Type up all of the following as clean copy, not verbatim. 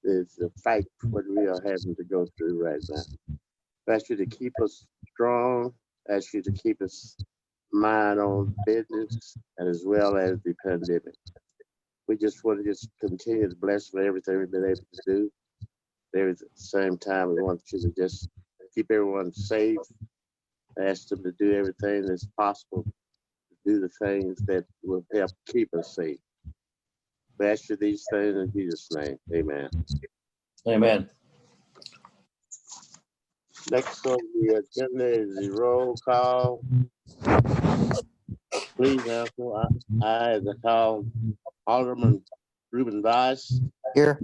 is a fight what we are having to go through right now. I ask you to keep us strong. I ask you to keep us mind on business and as well as the pandemic. We just want to just continue to bless for everything we've been able to do. There at the same time, we want you to just keep everyone safe. Ask them to do everything that's possible to do the things that will help keep us safe. We ask you these things in Jesus' name. Amen. Amen. Next on the agenda is the roll call. Please answer. I as I call Alderman Ruben Weiss, Here.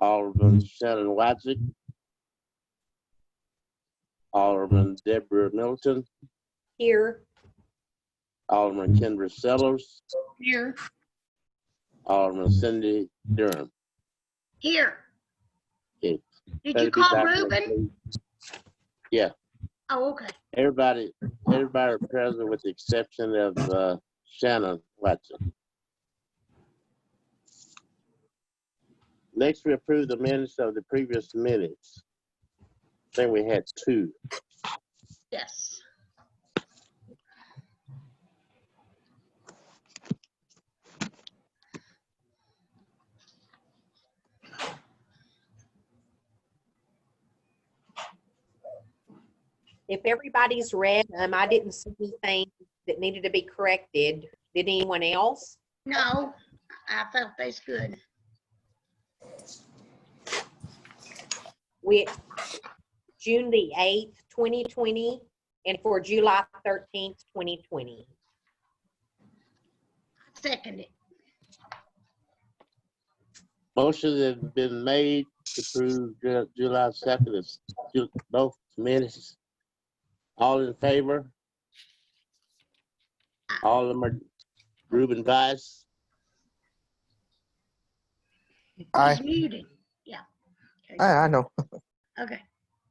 Alderman Shannon Watson, Alderman Deborah Milton, Here. Alderman Kendra Sellers, Here. Alderman Cindy Durham. Here. Okay. Did Better you be call back there, Ruben? please. Yeah, Oh, okay. everybody present with the exception of Shannon Watson. Next, we approve the minutes of the previous minutes. I think we had two. Yes. If everybody's read them, I didn't see anything that needed to be corrected. Did anyone else? No, I felt that's good. With June the 8th, 2020, and for July 13th, 2020. Second it. Motion has been made to approve July 2nd, both minutes. All in favor? All of them are Ruben Weiss, Aye. He's muted. Yeah. Okay. I know. Okay.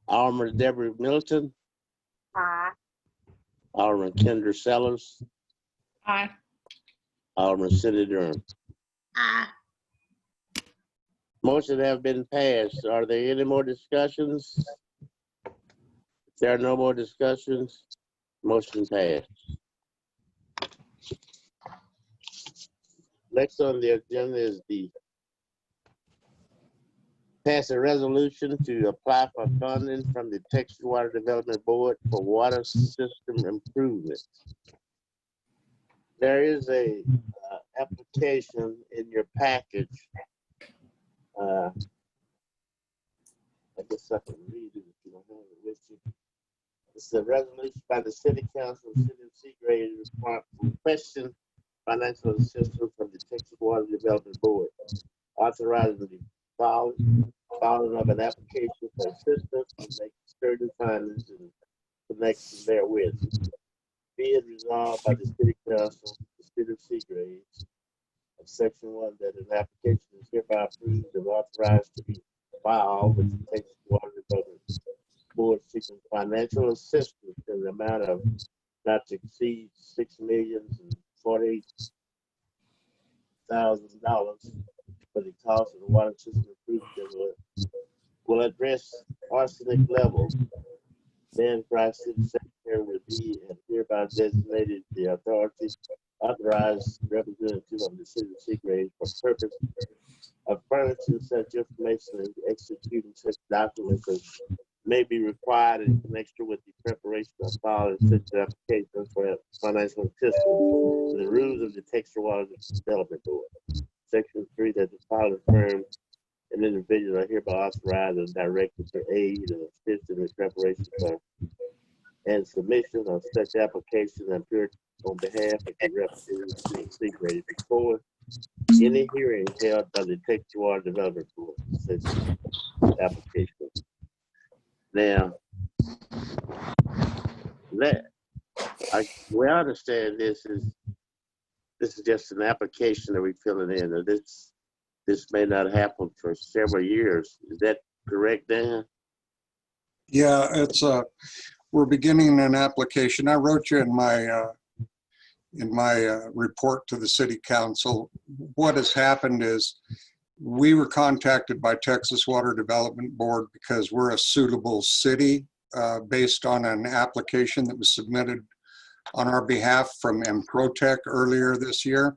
Alderman Deborah Milton, Aye. Alderman Kendra Sellers, Aye. Alderman Cindy Durham. Aye. Motion have been passed. Are there any more discussions? If there are no more discussions, motion passed. Next on the agenda is the pass a resolution to apply for funding from the Texas Water Development Board for water system improvements. There is a application in your package. I guess I can read it if you don't have it with you. It's a resolution by the City Council of the City of Seagrave requesting financial assistance from the Texas Water Development Board, authorizing the filing of an application for assistance and make certain findings in connection therewith. Be it resolved by the City Council, the City of Seagrave, of Section 1, that an application is hereby approved and authorized to be filed with the Texas Water Development Board seeking financial assistance in the amount of not to exceed $6,048,000 for the cost of the water system improvement that will address arsenic levels. Then Christ City Secretary will be and hereby designated the authority authorized representative of the City of Seagrave for purpose of furnishing such information and executing such documents as may be required in connection with the preparation of filing such applications for financial assistance to the rules of the Texas Water Development Board. Section 3, that the filing firm and individuals are hereby authorized and directed to aid and assist in the preparation for and submission of such application and appear on behalf of the representative of Seagrave before any hearing held by the Texas Water Development Board. Such application. Now, we understand this is just an application that we're filling in. And this may not happen for several years. Is that correct, Dan? Yeah, it's we're beginning an application. I wrote you in my report to the city council. What has happened is we were contacted by Texas Water Development Board because we're a suitable city based on an application that was submitted on our behalf from MPROTEC earlier this year.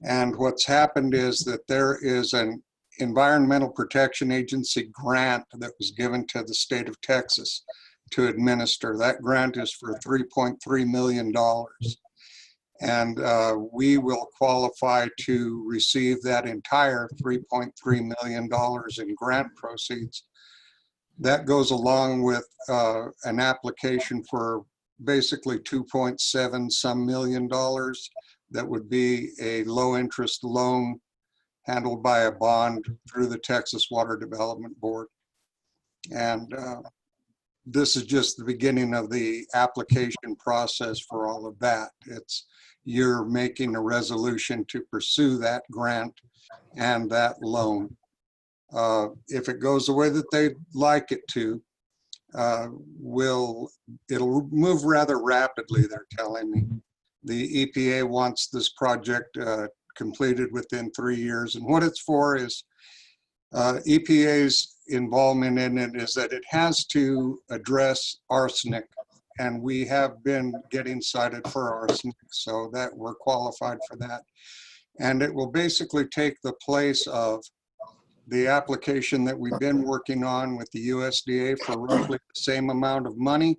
And what's happened is that there is an Environmental Protection Agency grant that was given to the state of Texas to administer. That grant is for $3.3 million. And we will qualify to receive that entire $3.3 million in grant proceeds. That goes along with an application for basically 2.7 some million dollars that would be a low interest loan handled by a bond through the Texas Water Development Board. And this is just the beginning of the application process for all of that. You're making a resolution to pursue that grant and that loan. If it goes the way that they'd like it to, it'll move rather rapidly, they're telling me. The EPA wants this project completed within 3 years. And what it's for is EPA's involvement in it is that it has to address arsenic. And we have been getting cited for arsenic, so that we're qualified for that. And it will basically take the place of the application that we've been working on with the USDA for roughly the same amount of money,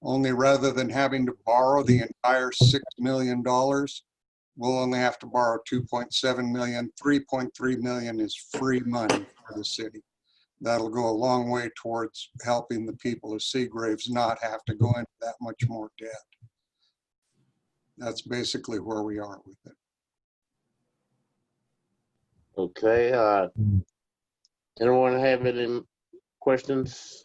only rather than having to borrow the entire $6 million, we'll only have to borrow 2.7 million. 3.3 million is free money for the city. That'll go a long way towards helping the people of Seagraves not have to go into that much more debt. That's basically where we are with it. Okay, anyone have any questions?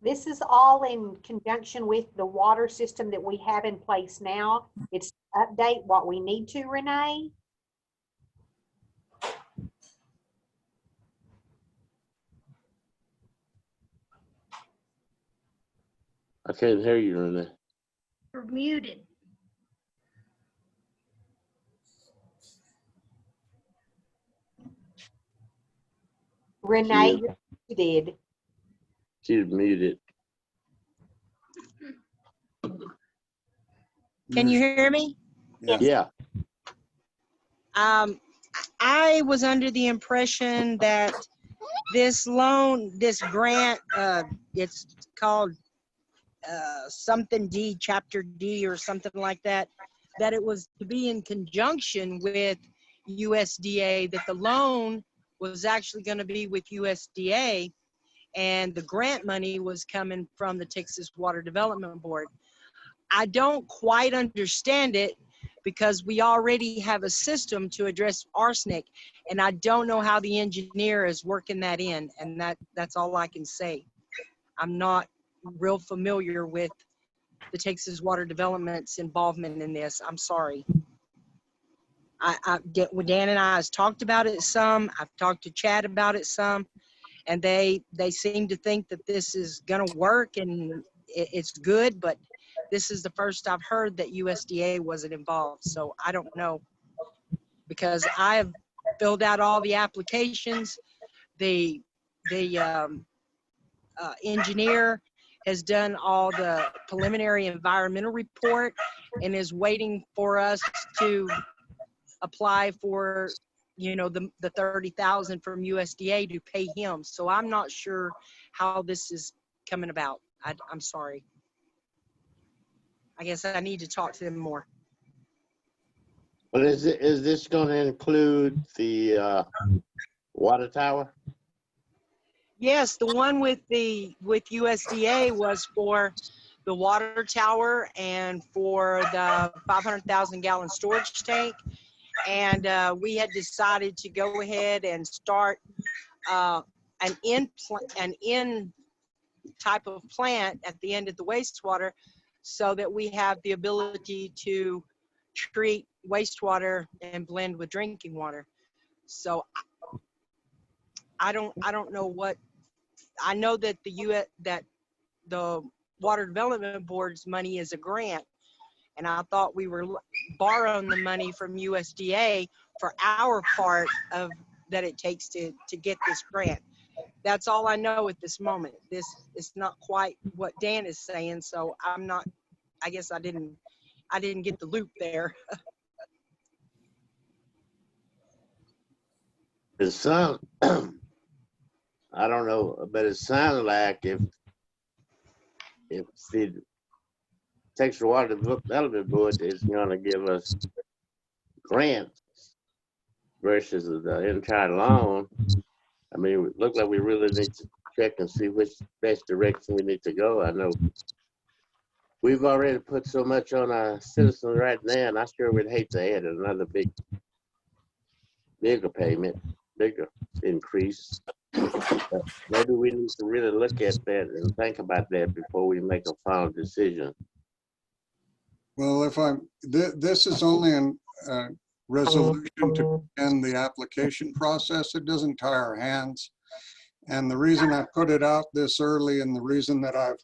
This is all in conjunction with the water system that we have in place now. It's to update what we need to, Renee. I can't hear you, Renee. We're muted. Renee, is. you're muted. She's muted. Can you hear me? Yeah. I was under the impression that this loan, this grant, it's called something D, Chapter D or something like that, that it was to be in conjunction with USDA, that the loan was actually going to be with USDA and the grant money was coming from the Texas Water Development Board. I don't quite understand it because we already have a system to address arsenic, and I don't know how the engineer is working that in, and that's all I can say. I'm not real familiar with the Texas Water Development's involvement in this. I'm sorry. Dan and I has talked about it some. I've talked to Chad about it some, and they seem to think that this is gonna work and it's good, but this is the first I've heard that USDA wasn't involved. So I don't know, because I have filled out all the applications. The engineer has done all the preliminary environmental report and is waiting for us to apply for, you know, the $30,000 from USDA to pay him. So I'm not sure how this is coming about. I'm sorry. I guess I need to talk to them more. But is this going to include the water tower? Yes, the one with USDA was for the water tower and for the 500,000 gallon storage tank. And we had decided to go ahead and start an in type of plant at the end of the wastewater, so that we have the ability to treat wastewater and blend with drinking water. So I don't know what. I know that the Water Development Board's money is a grant, and I thought we were borrowing the money from USDA for our part of that it takes to get this grant. That's all I know at this moment. This is not quite what Dan is saying, so I'm not, I guess I didn't get the loop there. It sounds, I don't know, but it sounds like if the Texas Water Development Board is gonna give us grants versus the entire loan, I mean, it look like we really need to check and see which best direction we need to go. I know we've already put so much on our citizens right now, and I sure would hate to add another bigger payment, bigger increase. But maybe we need to really look at that and think about that before we make a final decision. Well, this is only a resolution to end the application process. It doesn't tie our hands. And the reason I put it out this early and the reason that I've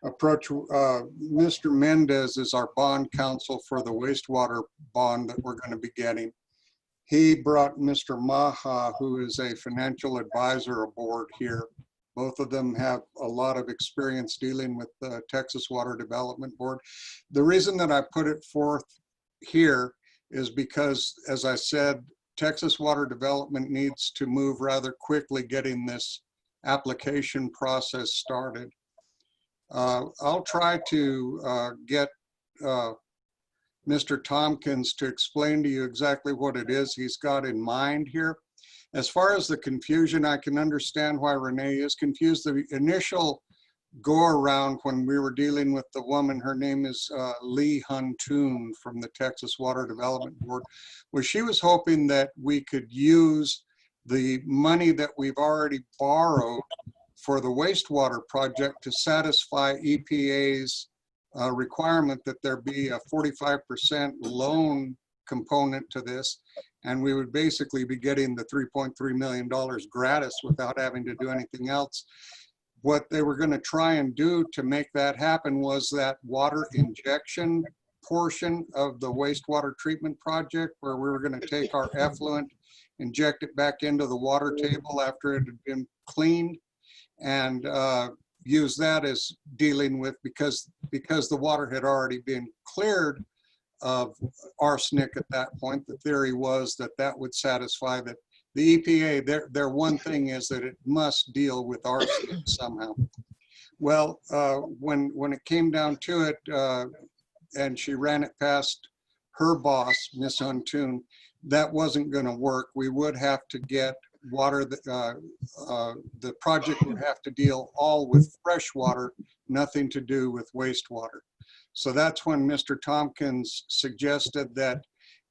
approached Mr. Mendez is our bond counsel for the wastewater bond that we're going to be getting. He brought Mr. Maha, who is a financial advisor aboard here. Both of them have a lot of experience dealing with the Texas Water Development Board. The reason that I put it forth here is because, as I said, Texas Water Development needs to move rather quickly getting this application process started. I'll try to get Mr. Tompkins to explain to you exactly what it is he's got in mind here. As far as the confusion, I can understand why Renee is confused. The initial go around when we were dealing with the woman, her name is Lee Huntoon from the Texas Water Development Board, was she was hoping that we could use the money that we've already borrowed for the wastewater project to satisfy EPA's requirement that there be a 45% loan component to this, and we would basically be getting the $3.3 million gratis without having to do anything else. What they were going to try and do to make that happen was that water injection portion of the wastewater treatment project, where we were going to take our effluent, inject it back into the water table after it had been cleaned, and use that as dealing with, because the water had already been cleared of arsenic at that point. The theory was that that would satisfy that. The EPA, their one thing is that it must deal with arsenic somehow. Well, when it came down to it, and she ran it past her boss, Miss Huntoon, that wasn't going to work. We would have to get water, the project would have to deal all with fresh water, nothing to do with wastewater. So that's when Mr. Tompkins suggested that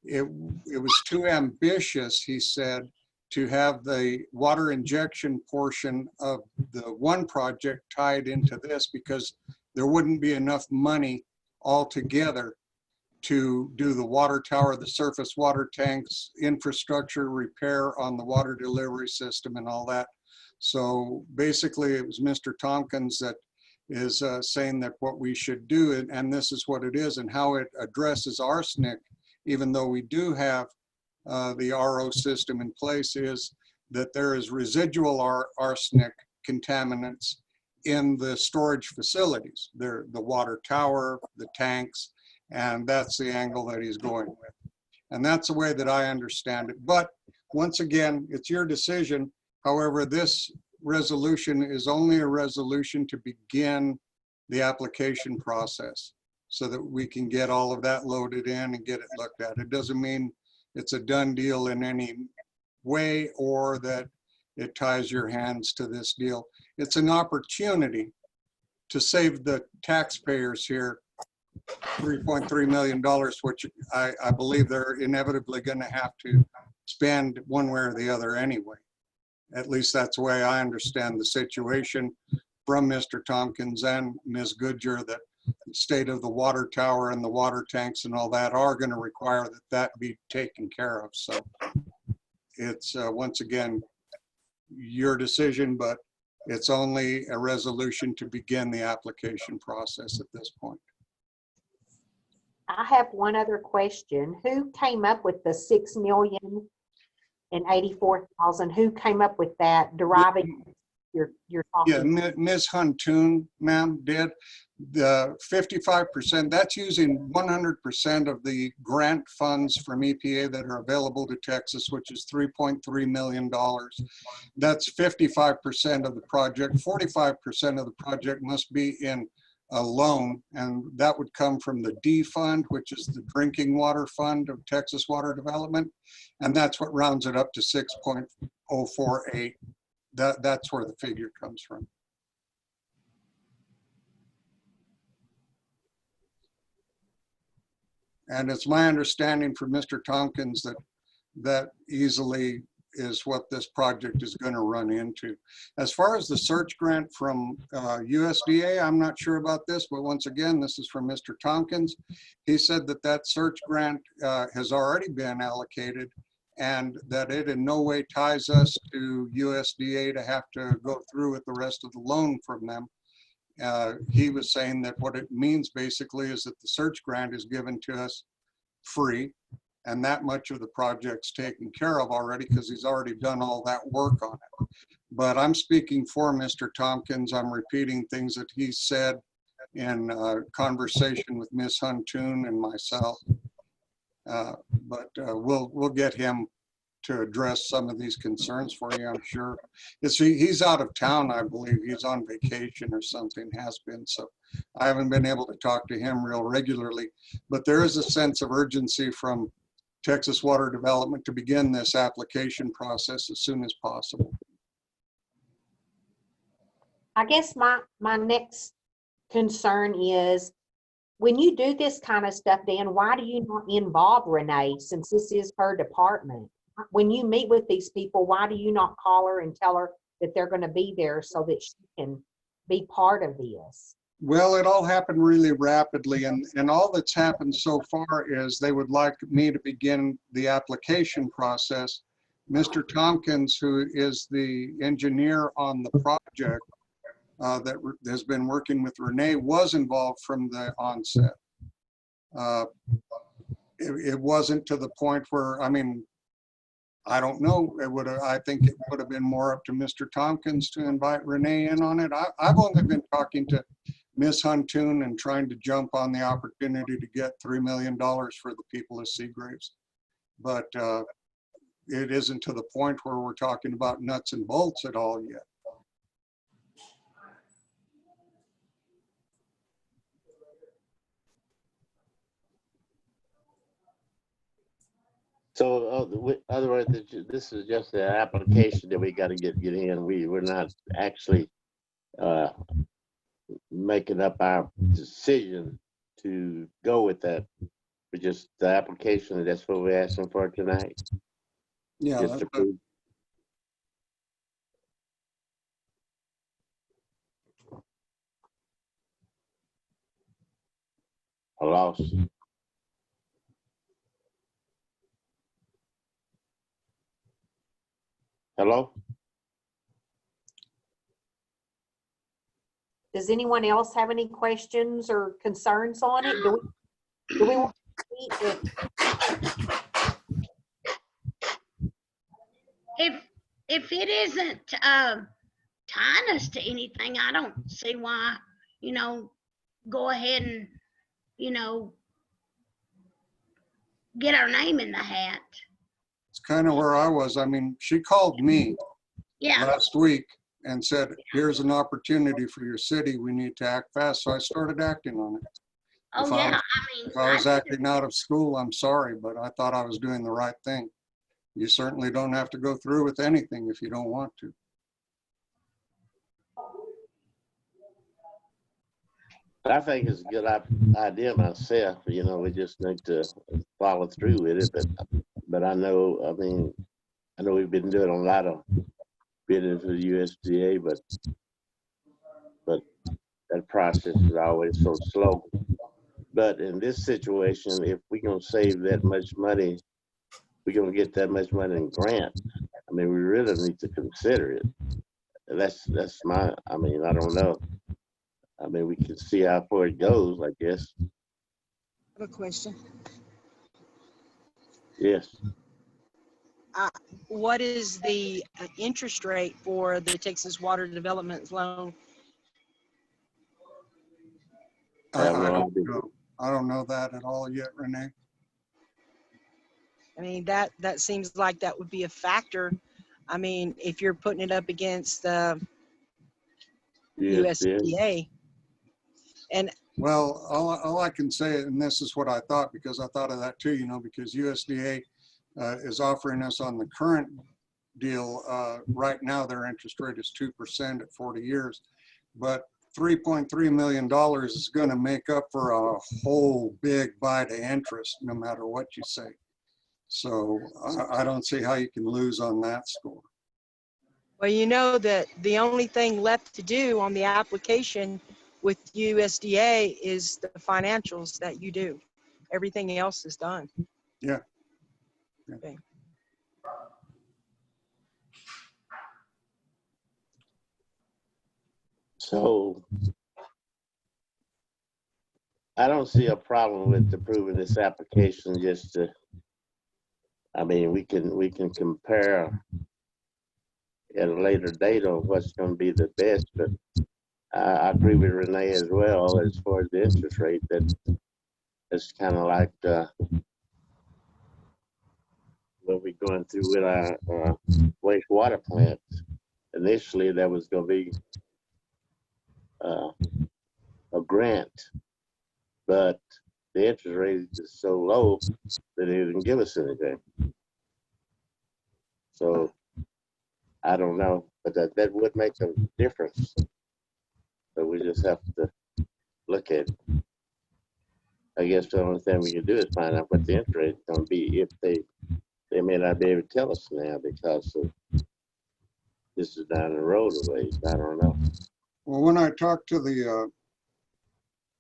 it was too ambitious, he said, to have the water injection portion of the one project tied into this, because there wouldn't be enough money altogether to do the water tower, the surface water tanks, infrastructure repair on the water delivery system and all that. So basically it was Mr. Tompkins that is saying that what we should do, and this is what it is and how it addresses arsenic, even though we do have the RO system in place, is that there is residual arsenic contaminants in the storage facilities. The water tower, the tanks, and that's the angle that he's going with. And that's the way that I understand it. But once again, it's your decision. However, this resolution is only a resolution to begin the application process so that we can get all of that loaded in and get it looked at. It doesn't mean it's a done deal in any way or that it ties your hands to this deal. It's an opportunity to save the taxpayers here $3.3 million, which I believe they're inevitably going to have to spend one way or the other anyway. At least that's the way I understand the situation from Mr. Tompkins and Ms. Goodyear, that the state of the water tower and the water tanks and all that are going to require that that be taken care of. So it's once again your decision, but it's only a resolution to begin the application process at this point. I have one other question. Who came up with the 6,084,000? Who came up with that deriving you're Yeah, talking? Ms. Huntoon, ma'am, did. The 55%, that's using 100% of the grant funds from EPA that are available to Texas, which is $3.3 million. That's 55% of the project. 45% of the project must be in a loan, and that would come from the D fund, which is the drinking water fund of Texas Water Development. And that's what rounds it up to 6.048. That's where the figure comes from. And it's my understanding from Mr. Tompkins that that easily is what this project is going to run into. As far as the search grant from USDA, I'm not sure about this, but once again, this is from Mr. Tompkins. He said that that search grant has already been allocated and that it in no way ties us to USDA to have to go through with the rest of the loan from them. He was saying that what it means basically is that the search grant is given to us free, and that much of the project's taken care of already because he's already done all that work on it. But I'm speaking for Mr. Tompkins. I'm repeating things that he said in conversation with Ms. Huntoon and myself. We'll get him to address some of these concerns for you, I'm sure. He's out of town, I believe. He's on vacation or something, has been. So I haven't been able to talk to him real regularly. But there is a sense of urgency from Texas Water Development to begin this application process as soon as possible. I guess my next concern is when you do this kind of stuff, Dan, why do you not involve Renee since this is her department? When you meet with these people, why do you not call her and tell her that they're going to be there so that she can be part of this? Well, it all happened really rapidly, and all that's happened so far is they would like me to begin the application process. Mr. Tompkins, who is the engineer on the project that has been working with Renee, was involved from the onset. It wasn't to the point where, I mean, I don't know. I think it would have been more up to Mr. Tompkins to invite Renee in on it. I've only been talking to Ms. Huntoon and trying to jump on the opportunity to get $3 million for the people of Seagraves. But it isn't to the point where we're talking about nuts and bolts at all yet. So, other words, this is just an application that we got to get in. We're not actually making up our decision to go with that. We're just the application. That's what we're asking for tonight. Yeah. Just to prove. I lost. Hello? Does anyone else have any questions or concerns on it? Do we want to meet with? If it isn't tying us to anything, I don't see why, go ahead and, get our name in the hat. It's kind of where I was. I mean, she called me last week and said, here's an opportunity for your city. We need to act fast. So I started acting on it. If I was acting out of school, I'm sorry, but I thought I was doing the right thing. You certainly don't have to go through with anything if you don't want to. I think it's a good idea myself. We just need to follow through with it. But I know we've been doing a lot of bidding for the USDA, but that process is always so slow. But in this situation, if we're gonna save that much money, we're gonna get that much money in grant. I mean, we really need to consider it. That's my. I don't know. I mean, we can see how far it goes, I guess. have a question. Yes. What is the interest rate for the Texas Water Development loan? I have no I don't idea. know. I don't know that at all yet, Renee. I mean, that seems like that would be a factor. I mean, if you're putting it up against the Yes, yes. USDA. And Well, all I can say, and this is what I thought, because I thought of that too, because USDA is offering us on the current deal, right now, their interest rate is 2% at 40 years. But $3.3 million is going to make up for a whole big bite of interest, no matter what you say. So I don't see how you can lose on that score. well, you know that the only thing left to do on the application with USDA is the financials that you do. Everything else is done. Yeah. Okay. So I don't see a problem with approving this application. Just to, I mean, we can compare at a later date on what's going to be the best. But I agree with Renee as well as far as the interest rate. That it's kind of like what we're going through with our wastewater plant. Initially, that was going to be a grant, but the interest rate is so low that they didn't give us anything. So I don't know, but that would make a difference. So we just have to look at it. I guess the only thing we can do is find out what the interest rate is going to be. If they may not be able to tell us now because this is down the road a ways. I don't know. Well, when I talked to the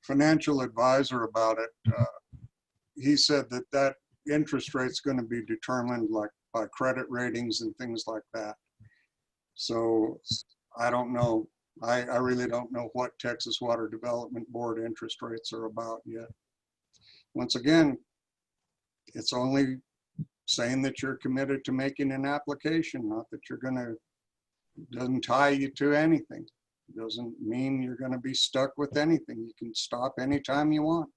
financial advisor about it, he said that interest rate's going to be determined like by credit ratings and things like that. So I don't know. I really don't know what Texas Water Development Board interest rates are about yet. Once again, it's only saying that you're committed to making an application, not that you're gonna, doesn't tie you to anything. Doesn't mean you're gonna be stuck with anything. You can stop anytime you want.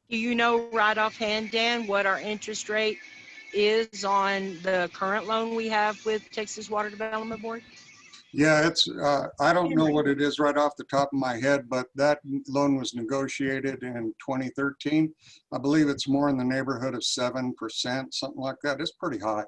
Do you know right offhand, Dan, what our interest rate is on the current loan we have with Texas Water Development Board? Yeah, it's, I don't know what it is right off the top of my head, but that loan was negotiated in 2013. I believe it's more in the neighborhood of 7%, something like that. It's pretty high.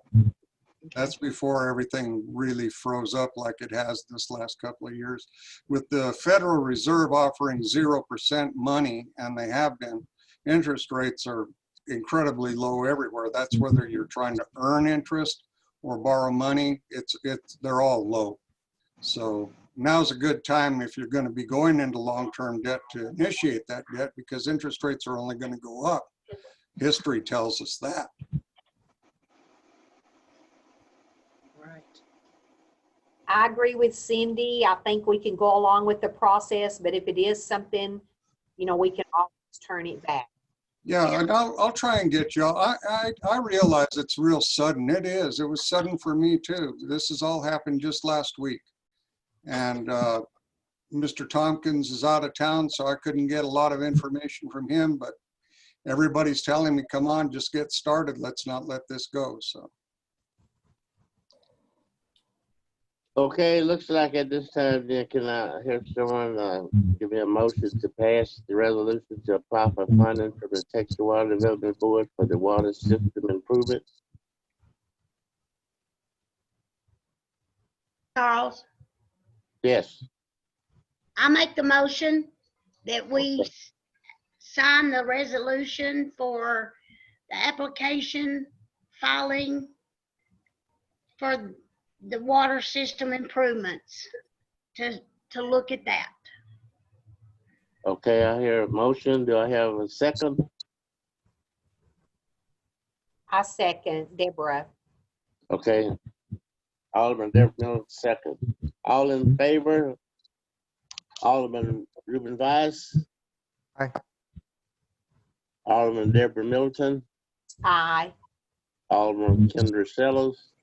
That's before everything really froze up like it has this last couple of years. With the Federal Reserve offering 0% money, and they have been, interest rates are incredibly low everywhere. That's whether you're trying to earn interest or borrow money, they're all low. So now's a good time if you're going to be going into long-term debt to initiate that debt, because interest rates are only going to go up. History tells us that. Right. I agree with Cindy. I think we can go along with the process, but if it is something, we can always turn it back. Yeah, and I'll try and get y'all. I realize it's real sudden. It is. It was sudden for me too. This has all happened just last week. And Mr. Tompkins is out of town, so I couldn't get a lot of information from him, but everybody's telling me, come on, just get started. Let's not let this go. So. Okay, looks like at this time, then, can I hear someone give me a motion to pass the resolution to apply for funding for the Texas Water Development Board for the water system improvement? Charles, Yes. I make the motion that we sign the resolution for the application filing for the water system improvements to look at that. Okay, I hear a motion. Do I have a second? I second Deborah. Okay. Alderman Deborah, second. All in favor? Alderman Ruben Weiss? Aye. Alderman Deborah Middleton, Aye. Alderman Kendra Sellos,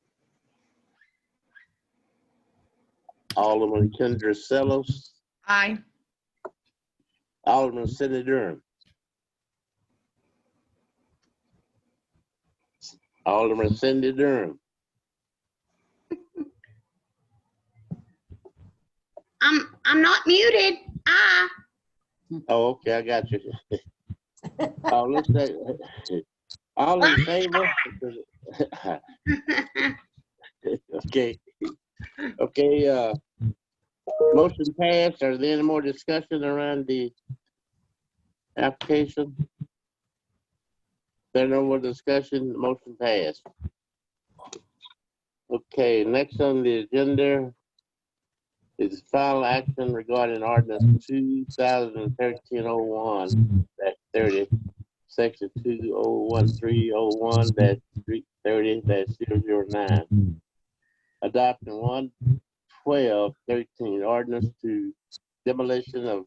Alderman Kendra Sellos, Aye. Alderman Sidney Durham, Alderman Cindy Durham, I'm not muted. Ah. oh, okay, I got you. Oh, let's say, all in favor? Okay, okay, motion passed. Are there any more discussion around the application? There no more discussion, motion passed. Okay, next on the agenda is final action regarding ordinance 2013-01-30, section 2013-01-330-009. Adopting 11213 ordinance to demolition of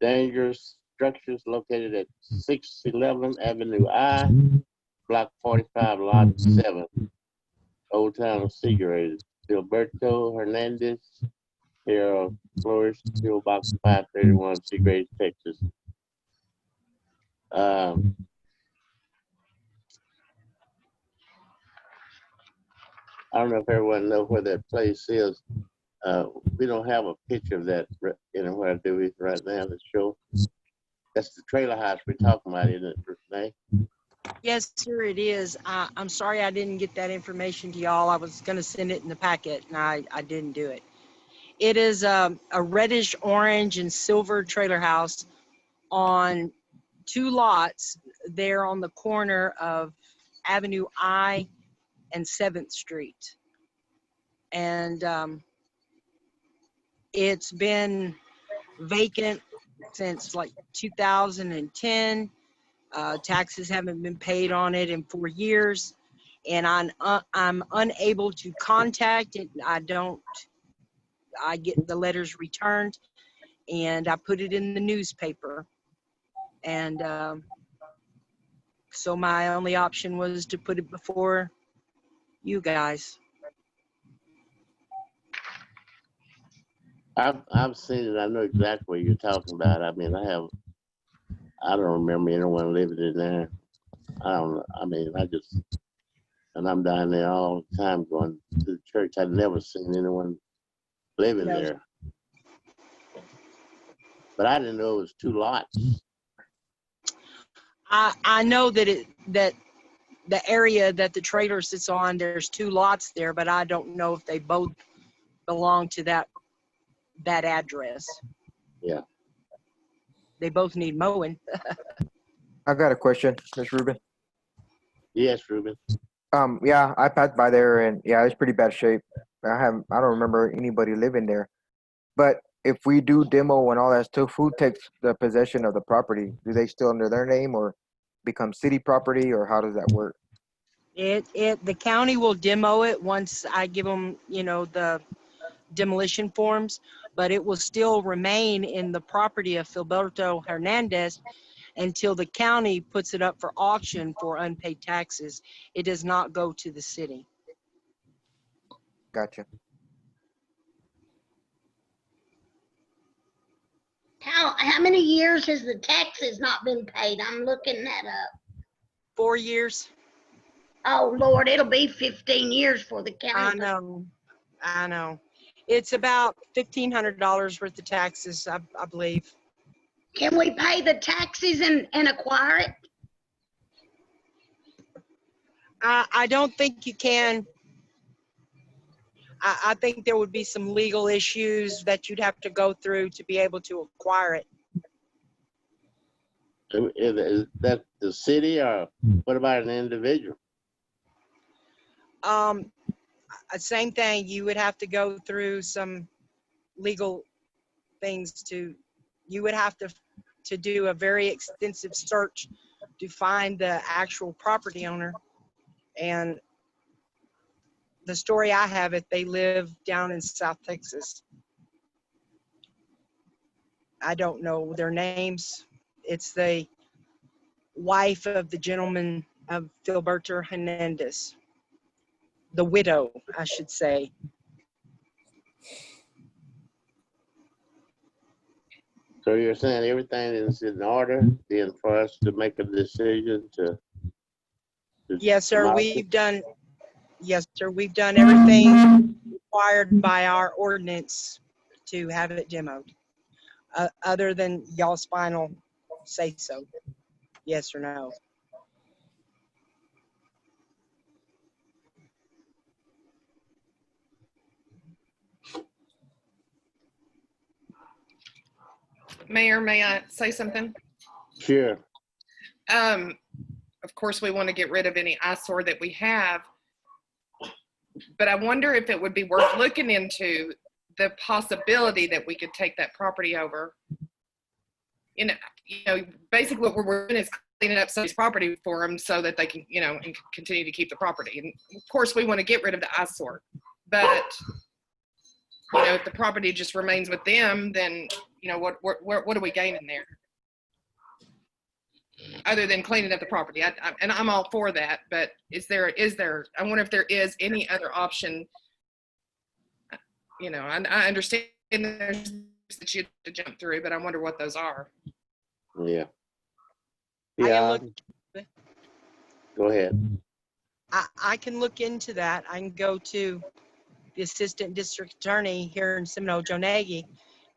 dangerous structures located at 611 Avenue I, Block 45, Lot 7, Old Town of Seagrave. Gilberto Hernandez, Harold Flores, PO Box 531, Seagrave, Texas. I don't know if everyone knows where that place is. We don't have a picture of that anywhere, do we, right now to show? That's the trailer house we're talking about, isn't it, Renee? Yes, sir, it is. I'm sorry I didn't get that information to y'all. I was going to send it in the packet, and I didn't do it. It is a reddish orange and silver trailer house on 2 lots there on the corner of Avenue I and 7th Street. And it's been vacant since like 2010. Taxes haven't been paid on it in 4 years, and I'm unable to contact it. I get the letters returned, and I put it in the newspaper. And so my only option was to put it before you guys. I've seen it. I know exactly what you're talking about. I mean, I don't remember anyone living in there. And I'm down there all the time going to the church. I've never seen anyone living No. there. But I didn't know it was 2 lots. I know that the area that the trailer sits on, there's 2 lots there, but I don't know if they both belong to that address. Yeah. They both need mowing. I got a question, Ms. Rubin. Yes, Ruben. Yeah, I passed by there and yeah, it's pretty bad shape. I don't remember anybody living there. But if we do demo and all that stuff, who takes the possession of the property? Do they still under their name or become city property, or how does that work? The county will demo it once I give them, the demolition forms, but it will still remain in the property of Filberto Hernandez until the county puts it up for auction for unpaid taxes. It does not go to the city. Gotcha. How many years has the taxes not been paid? I'm looking that up. 4 years. Oh, Lord, it'll be 15 years for the county. I know. It's about $1,500 worth of taxes, I believe. Can we pay the taxes and acquire it? I don't think you can. I think there would be some legal issues that you'd have to go through to be able to acquire it. Is that the city, or what about an individual? Same thing. You would have to go through some legal things you would have to do a very extensive search to find the actual property owner. And the story I have it, they live down in South Texas. I don't know their names. It's the wife of the gentleman of Filberto Hernandez. The widow, I should say. So you're saying everything is in order, then for us to make a decision to Yes, sir, demolish we've it? done, yes, sir, we've done everything required by our ordinance to have it demoed. Other than y'all's final say so, yes or no. Mayor, may I say something? Sure. Of course, we want to get rid of any eyesore that we have, but I wonder if it would be worth looking into the possibility that we could take that property over. You know, basically what we're doing is cleaning up somebody's property for them so that they can, you know, and continue to keep the property. And of course, we want to get rid of the eyesore, but you know, if the property just remains with them, then you know, what are we gaining there? Other than cleaning up the property, and I'm all for that, but is there, I wonder if there is any other option. You know, I understand there's that you have to jump through, but I wonder what those are. Yeah. I can Yeah. look- Go ahead. I can look into that. I can go to the assistant district attorney here in Seminole, Joe Nagy,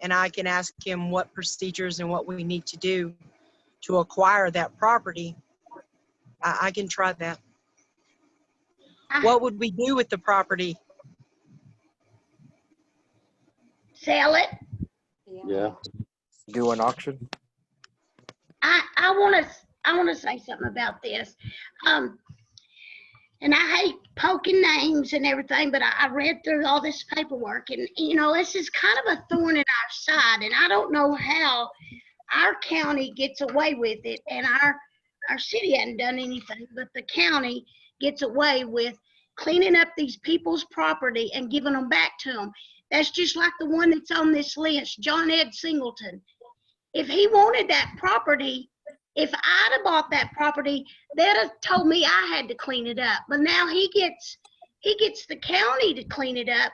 and I can ask him what procedures and what we need to do to acquire that property. I can try that. What would we do with the property? Sell it. Yeah. Do an auction? I want to say something about this. And I hate poking names and everything, but I read through all this paperwork, and you know, this is kind of a thorn in our side, and I don't know how our county gets away with it, and our city hadn't done anything, but the county gets away with cleaning up these people's property and giving them back to them. That's just like the one that's on this list, John Ed Singleton. If he wanted that property, if I'd have bought that property, they'd have told me I had to clean it up. But now he gets the county to clean it up.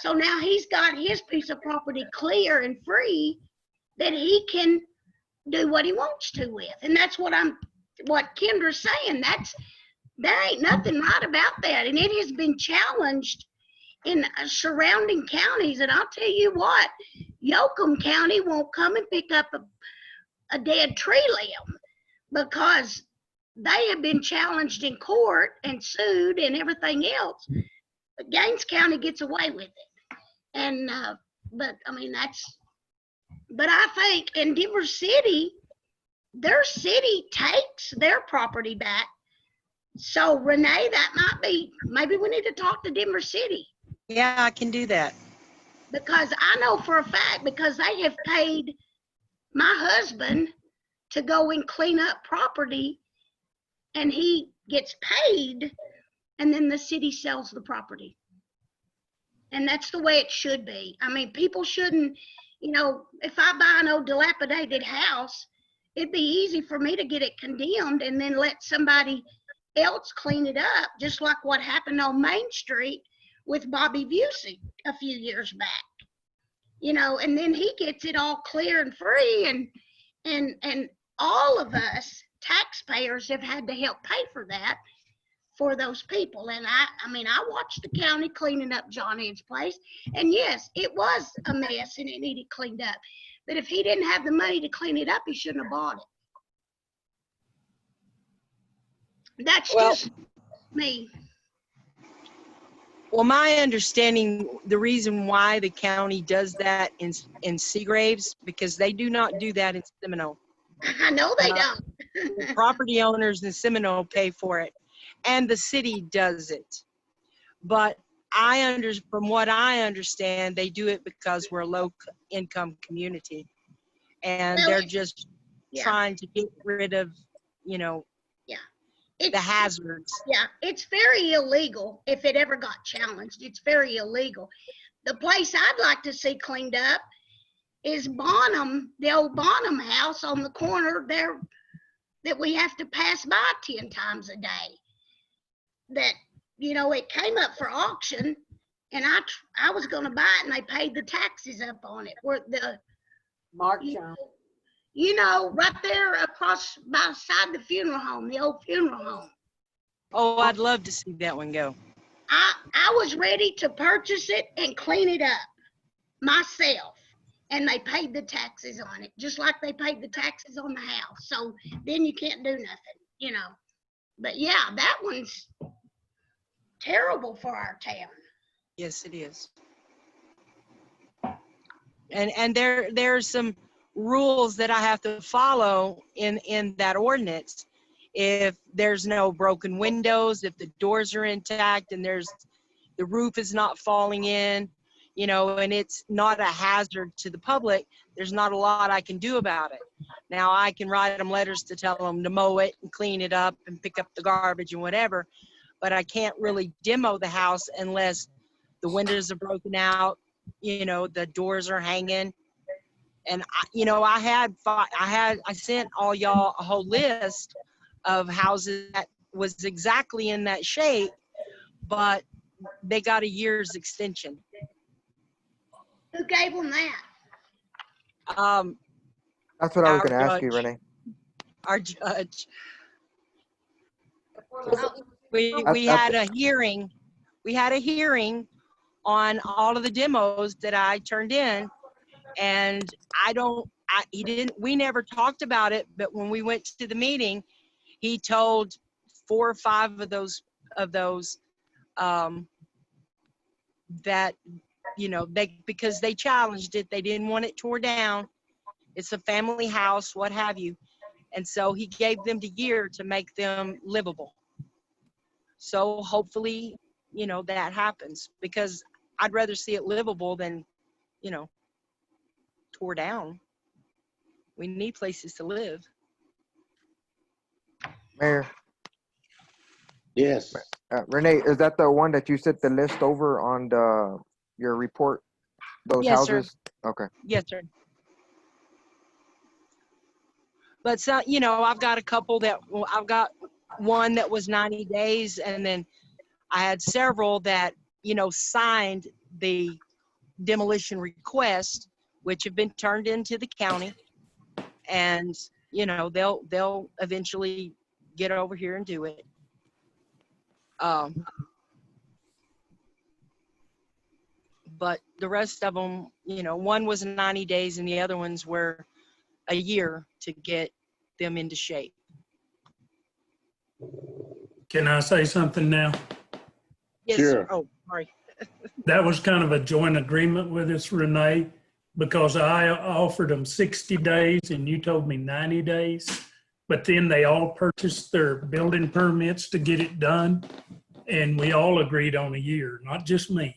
So now he's got his piece of property clear and free that he can do what he wants to with. And that's what Kendra's saying. There ain't nothing right about that. And it has been challenged in surrounding counties. And I'll tell you what, Yoakum County won't come and pick up a dead tree limb because they have been challenged in court and sued and everything else. But Gaines County gets away with it. And, but I mean, but I think in Denver City, their city takes their property back. So Renee, that might be, maybe we need to talk to Denver City. Yeah, I can do that. Because I know for a fact, because they have paid my husband to go and clean up property, and he gets paid, and then the city sells the property. And that's the way it should be. I mean, people shouldn't, you know, if I buy an old dilapidated house, it'd be easy for me to get it condemned and then let somebody else clean it up, just like what happened on Main Street with Bobby Busey a few years back. You know, and then he gets it all clear and free, and all of us taxpayers have had to help pay for that for those people. And I mean, I watched the county cleaning up John Ed's place, and yes, it was a mess and it needed cleaned up. But if he didn't have the money to clean it up, he shouldn't have bought it. That's just me. Well, my understanding, the reason why the county does that in Seagraves, because they do not do that in Seminole. I know they don't. The property owners in Seminole pay for it, and the city does it. But from what I understand, they do it because we're a low-income community, and Well, they're just yeah. trying to get rid of, you know, the hazards. Yeah, it's very illegal if it ever got challenged. It's very illegal. The place I'd like to see cleaned up is Bonham, the old Bonham house on the corner there that we have to pass by 10 times a day. That, it came up for auction, and I was gonna buy it, and they paid the taxes up on it. Where Mark Jones. right there across beside the funeral home, the old funeral home. Oh, I'd love to see that one go. I was ready to purchase it and clean it up myself, and they paid the taxes on it, just like they paid the taxes on the house. So then you can't do nothing, But yeah, that one's terrible for our town. Yes, it is. And there's some rules that I have to follow in that ordinance. If there's no broken windows, if the doors are intact and the roof is not falling in, and it's not a hazard to the public, there's not a lot I can do about it. Now, I can write them letters to tell them to mow it and clean it up and pick up the garbage and whatever, but I can't really demo the house unless the windows are broken out, the doors are hanging. And I sent all y'all a whole list of houses that was exactly in that shape, but they got a year's extension. Who gave them that? That's what I was Our going to ask you, judge. Renee. Our judge. Was it- We had a hearing. We had a hearing on all of the demos that I turned in, and we never talked about it, but when we went to the meeting, he told 4 or 5 of those that, because they challenged it, they didn't want it tore down. It's a family house, what have you. And so he gave them the year to make them livable. So hopefully, that happens, because I'd rather see it livable than, tore down. We need places to live. Mayor, Yes, Renee, is that the one that you sent the list over on your report? Those Yes, sir. houses? Okay. Yes, sir. But so, I've got a couple I've got one that was 90 days, and then I had several that, signed the demolition request, which have been turned into the county, and, they'll eventually get over here and do it. But the rest of them, one was 90 days and the other ones were a year to get them into shape. Can I say something now? Yes, Sure. sir. Oh, sorry. That was kind of a joint agreement with us, Renee, because I offered them 60 days and you told me 90 days. But then they all purchased their building permits to get it done. And we all agreed on a year, not just me.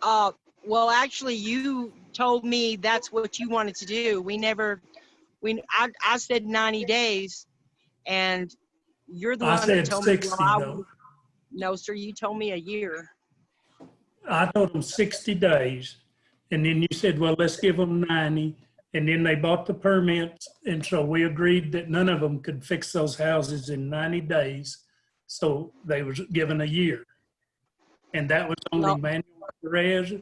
Well, actually, you told me that's what you wanted to do. I said 90 days, and you're the I one that said told 60 me, though. No, sir, you told me a year. I told them 60 days. And then you said, well, let's give them 90. And then they bought the permits. And so we agreed that none of them could fix those houses in 90 days. So they was given a year. And that was only No. Manuel Perez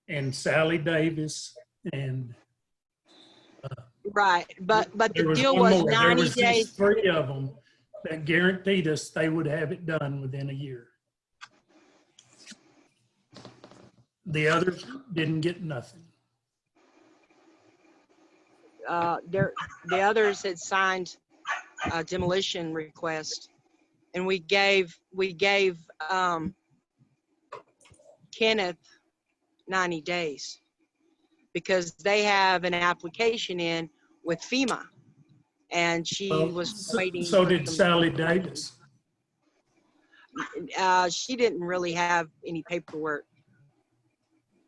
and Sally Davis. And Right, but there the was deal one was more. There 90 was days. these 3 of them that guaranteed us they would have it done within a year. The others didn't get nothing. The others had signed a demolition request, and we gave Kenneth 90 days because they have an application in with FEMA, and she Well, was waiting. so for did some- Sally Davis. She didn't really have any paperwork.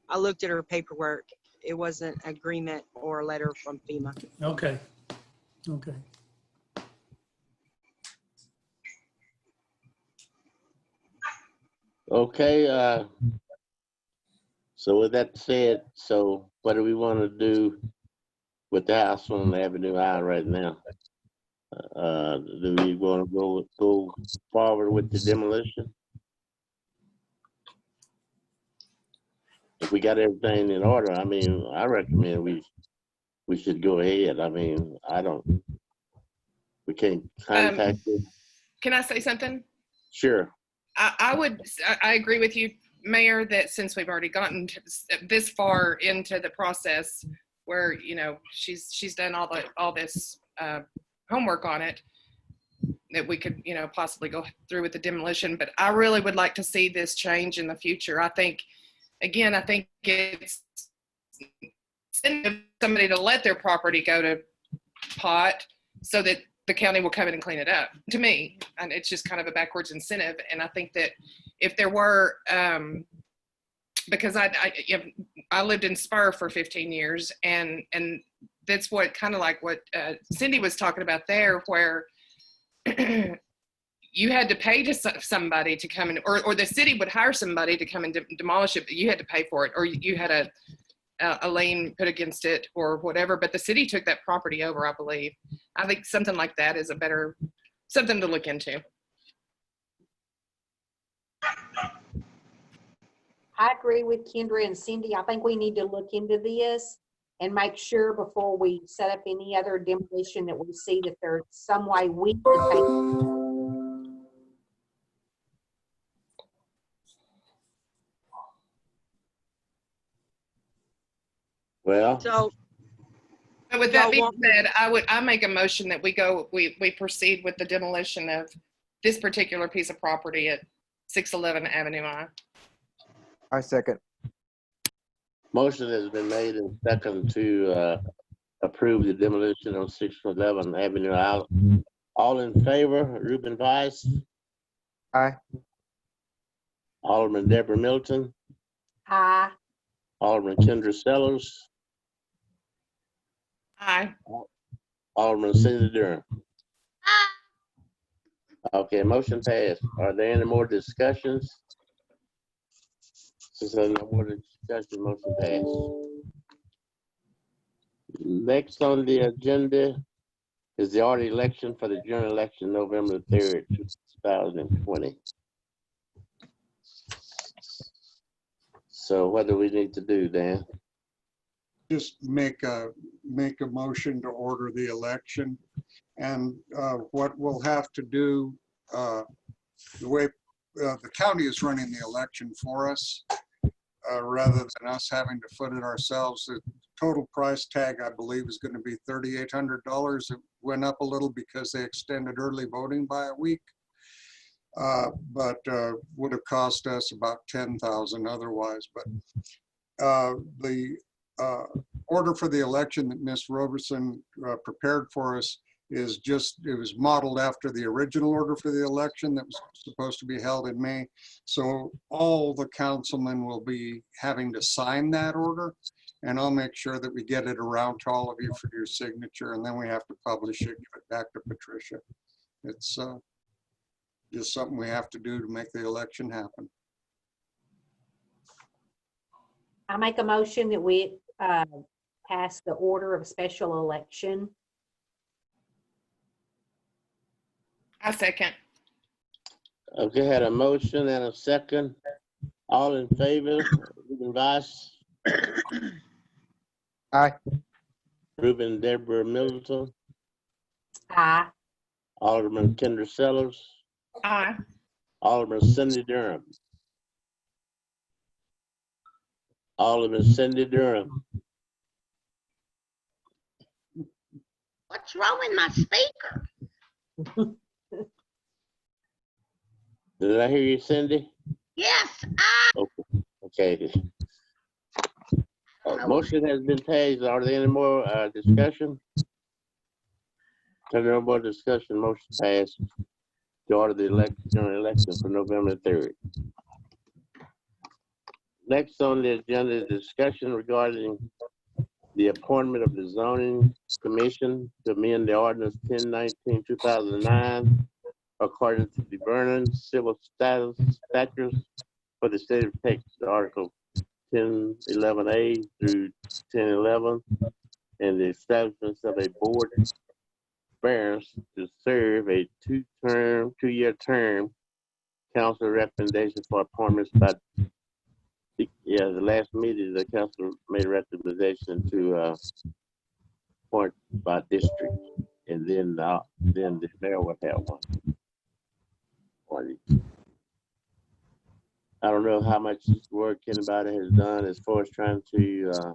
I looked at her paperwork. It wasn't agreement or a letter from FEMA. Okay. Okay. okay, so with that said, so what do we want to do with the house on Avenue I right now? Do we want to go forward with the demolition? If we got everything in order, I mean, I recommend we should go ahead. I mean, we can't contact them. Can I say something? Sure. I agree with you, Mayor, that since we've already gotten this far into the process where, you know, she's done all this homework on it, that we could, you know, possibly go through with the demolition. But I really would like to see this change in the future. I think it's somebody to let their property go to pot so that the county will come in and clean it up, to me. And it's just kind of a backwards incentive. And I think that if there were, because I lived in Spur for 15 years, and that's what kind of like what Cindy was talking about there, where you had to pay to somebody to come in, or the city would hire somebody to come and demolish it, but you had to pay for it, or you had a lien put against it or whatever, but the city took that property over, I believe. I think something like that is something to look into. I agree with Kendra and Cindy. I think we need to look into this and make sure before we set up any other demolition that we see that there's some way we can take. Well, So, But with that Y'all being want me said, I make a motion that we proceed with the demolition of this particular piece of property at 611 Avenue I. I second. motion has been made and second to approve the demolition of 611 Avenue. All in favor, Ruben Weiss, Aye. Alderman Deborah Milton, Aye. Alderman Kendra Sellers, Aye. Alderman Cindy Durham. Okay, motion passed. Are there any more discussions? Since there's no more discussion, motion passed. Next on the agenda is the order election for the general election November 3rd, 2020. So what do we need to do, Dan? Just make a motion to order the election. And what we'll have to do, the way the county is running the election for us, rather than us having to foot it ourselves, the total price tag, I believe, is going to be $3,800. It went up a little because they extended early voting by a week, but would have cost us about $10,000 otherwise. But the order for the election that Ms. Roberson prepared for us is it was modeled after the original order for the election that was supposed to be held in May. So all the councilmen will be having to sign that order, and I'll make sure that we get it around to all of you for your signature, and then we have to publish it, give it back to Patricia. It's just something we have to do to make the election happen. I make a motion that we pass the order of special election. I second. Okay, had a motion and a second. All in favor, Ruben Weiss, Aye. Ruben Deborah Middleton, Aye. Alderman Kendra Sellers, Aye. Alderman Cindy Durham. Alderman Cindy Durham. What's wrong with my speaker? Did I hear you, Cindy? Yes, Okay. Motion has been passed. Are there any more discussion? No more discussion. Motion passed to order the general election for November 3rd. Next on the agenda is discussion regarding the appointment of the zoning commission to amend the ordinance 1019-2009 according to the Vernon Civil Statutes for the state of Texas, Article 1011A through 1011, and the establishment of a board Barnes to serve a two-year term. Council recommendation for appointments by, the last meeting, the council made a recommendation to appoint by district, and then the mayor would have one. I don't know how much work anybody has done as far as trying to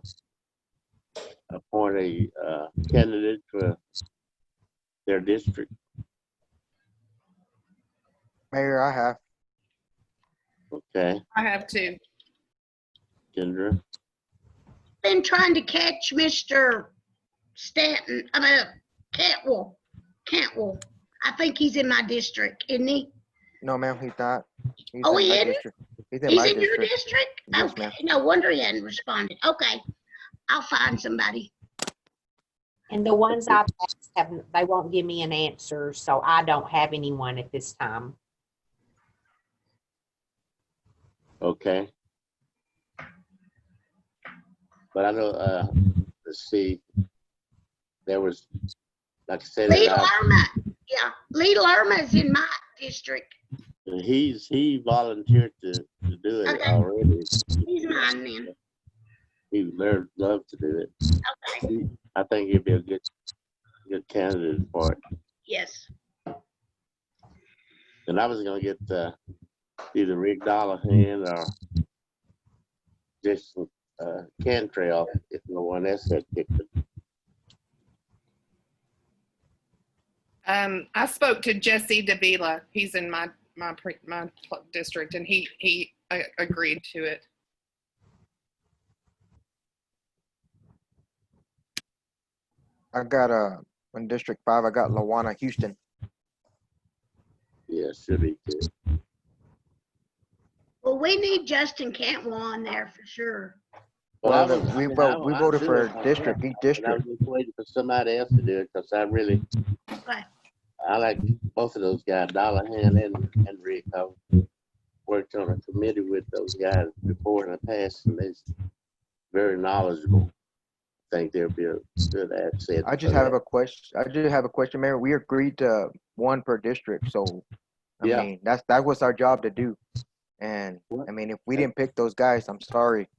appoint a candidate for their district. Mayor, I have. Okay, I have to. Kendra. Been trying to catch Mr. Stanton, Cantwell. Cantwell. I think he's in my district, isn't he? No, ma'am, he's not. He's Oh, in he my isn't? district. He's in He's my in your district. district? Yes, Okay, ma'am. no wonder he hadn't responded. Okay, I'll find somebody. And the ones I've asked they won't give me an answer, so I don't have anyone at this time. Okay. But I know, let's see, there was, like I said, Lee Lerma, yeah, Lee Lerma is in my district. he volunteered to do it Okay. already. He's mine then. He would love to do it. Okay, I think he'd be a good candidate for it. yes. And I was gonna get either Rick Dollahan or Jason Cantrell if no one else had picked him. I spoke to Jesse Davila. He's in my district, and he agreed to it. I got in District 5, I got Lawana Houston. Yeah, should be good. Well, we need Justin Cantwell on there for sure. Well, Well, we voted for each district. I was just waiting for somebody else to do it because I Okay. like both of those guys, Dollahan and Rick. I've worked on a committee with those guys before in the past, and they're very knowledgeable. I think they'll be a good asset. I just have a question, Mayor. We agreed to one per district, so I Yeah. mean that was our job to do. And I mean, if we didn't pick those guys, I'm sorry.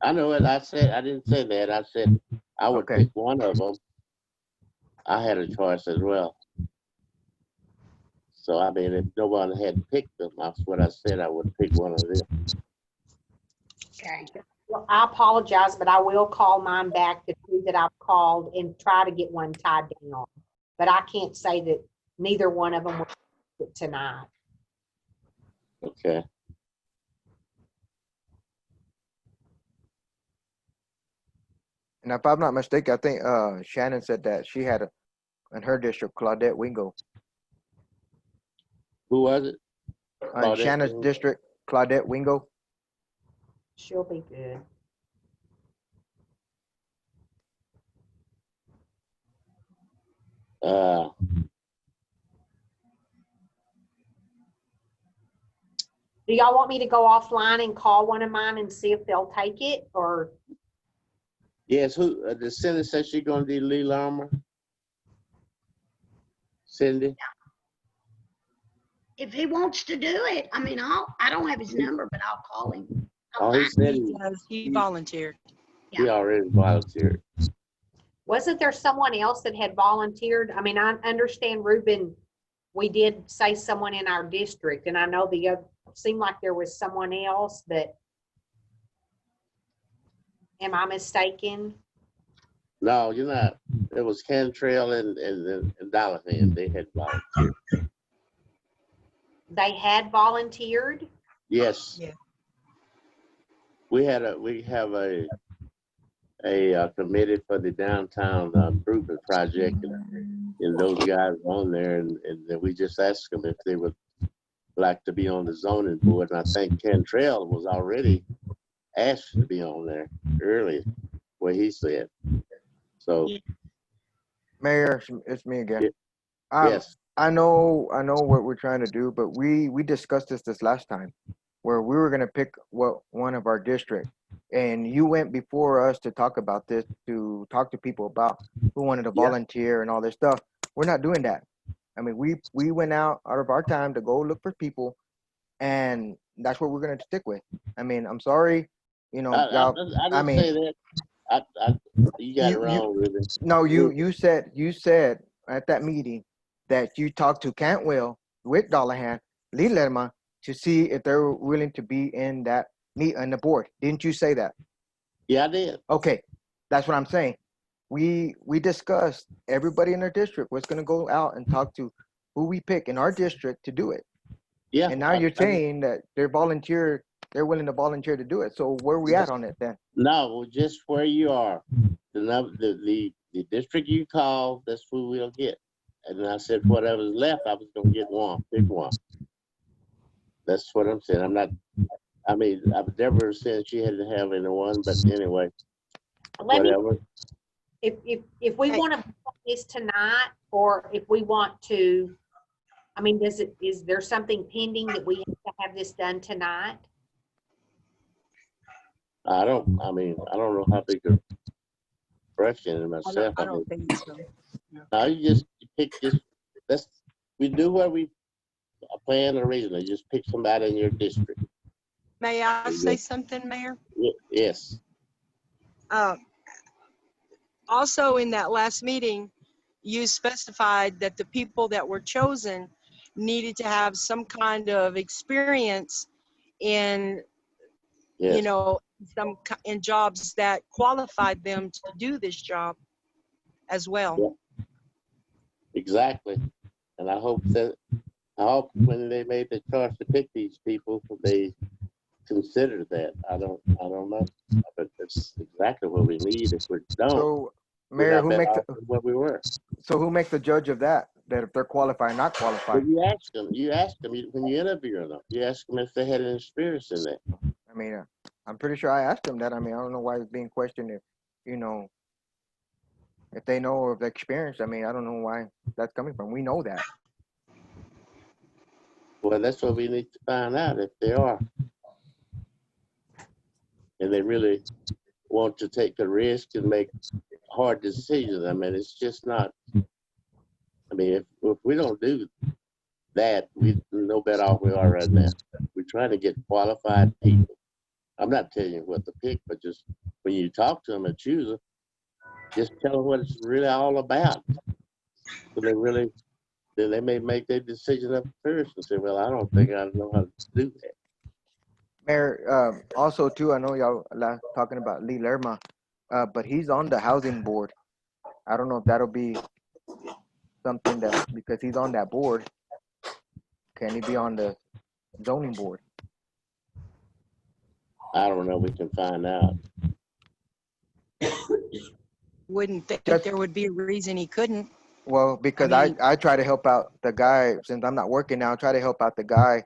I know it. I didn't say that. I said I would Okay. pick one of them. I had a choice as well. So I mean, if no one had picked them, that's what I said. I would pick one of them. Okay. Well, I apologize, but I will call mine back, the two that I've called, and try to get one tied down. But I can't say that neither one of them will do it tonight. Okay. And if I'm not mistaken, I think Shannon said that she had in her district Claudette Wingo. Who was it? In Claudette Shannon's Wingo? district, Claudette Wingo. She'll be good. Do y'all want me to go offline and call one of mine and see if they'll take it, or? Yes. Who? The Cindy said she's gonna do Lee Lerma. Cindy. If he wants to do it, I mean, I don't have his number, but I'll call him. Oh, he said He volunteered. he already volunteered. Wasn't there someone else that had volunteered? I mean, I understand, Ruben, we did say someone in our district, and I know the other, seemed like there was someone else, but am I mistaken? No, you're not. It was Cantrell and Dollahan. They had volunteered. They had volunteered? Yes. Yeah. We have a committee for the downtown improvement project, and those guys on there, and then we just asked them if they would like to be on the zoning board. And I think Cantrell was already asked to be on there early, what he said. So Mayor, it's me again. yes, I know what we're trying to do, but we discussed this last time, where we were gonna pick one of our district. and you went before us to talk about this, to talk to people about who wanted to Yeah. volunteer and all this stuff. We're not doing that. I mean, we went out of our time to go look for people, and that's what we're gonna stick with. I mean, I'm sorry, you know, y'all. I I didn't mean, say that. You got it wrong, Ruben. no, you said at that meeting that you talked to Cantwell with Dollahan, Lee Lerma, to see if they were willing to be in that meet on the board. Didn't you say that? Yeah, I did. Okay, that's what I'm saying. We discussed everybody in our district was gonna go out and talk to who we pick in our district to do it. Yeah. And now you're saying that they're willing to volunteer to do it. So where are we at on it then? No, just where you are. The district you call, that's who we'll get. And I said, whatever's left, I was gonna get one, pick one. That's what I'm saying. I've never said she had to have anyone, but anyway, Let me, whatever. if we want to vote this tonight, or if we want to, I mean, is there something pending that we have to have this done tonight? I don't know how big a question in myself. I don't think so. No, you pick we do what we planned originally, just pick somebody in your district. May I say something, Mayor? Yes. Also, in that last meeting, you specified that the people that were chosen needed to have some kind of experience in, Yes. you know, in jobs that qualified them to do this job as well. Yeah. Exactly. And I hope when they made the choice to pick these people, they considered that. I don't know, but that's exactly what we need. If we don't, So, we're Mayor, not better off than what we were. who makes the judge of that? That if they're qualified or not But qualified? you ask them when you interview them. You ask them if they had an experience in that. I mean, I'm pretty sure I asked them that. I mean, I don't know why it's being questioned if, if they know of the experience. I mean, I don't know why that's coming from. We know that. Well, that's what we need to find out, if they are. And they really want to take the risk and make hard decisions. I mean, it's just not. I mean, if we don't do that, we're no better off we are right now. We're trying to get qualified people. I'm not telling you what to pick, but just when you talk to them and choose them, just tell them what it's really all about. So then they may make their decision up first and say, well, I don't think I know how to do that. Mayor, also too, I know y'all talking about Lee Lerma, but he's on the housing board. I don't know if that'll be something that, because he's on that board, can he be on the zoning board? I don't know. We can find out. Wouldn't think Just- there would be a reason he couldn't. Well, because I mean- I try to help out the guy, since I'm not working now, I try to help out the guy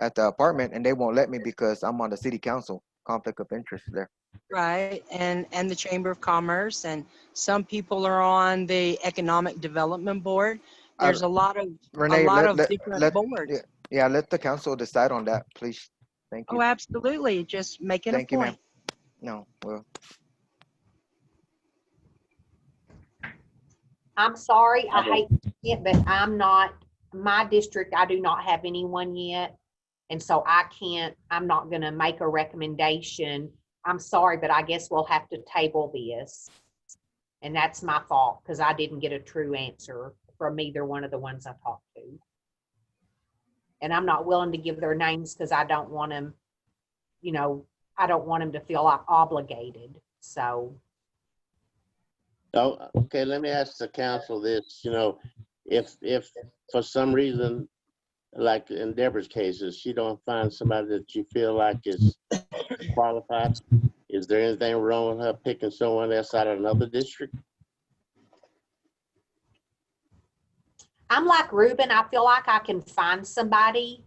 at the apartment, and they won't let me because I'm on the city council, conflict of interest there. Right, and the Chamber of Commerce, and some people are on the Economic Development Board. There's a lot of Renee, different let- boards. Yeah, let the council decide on that, please. Thank Oh, you. absolutely, just making a Thank you, ma'am. point. No, well, I'm sorry, I hate it, but my district, I do not have anyone yet. And so I'm not gonna make a recommendation. I'm sorry, but I guess we'll have to table this. And that's my fault, because I didn't get a true answer from either one of the ones I talked to. And I'm not willing to give their names because I don't want them, I don't want them to feel like obligated, so. Oh, okay. Let me ask the council this. If for some reason, like in Deborah's cases, she don't find somebody that you feel like is qualified, is there anything wrong with her picking someone else out of another district? I'm like Ruben, I feel like I can find somebody.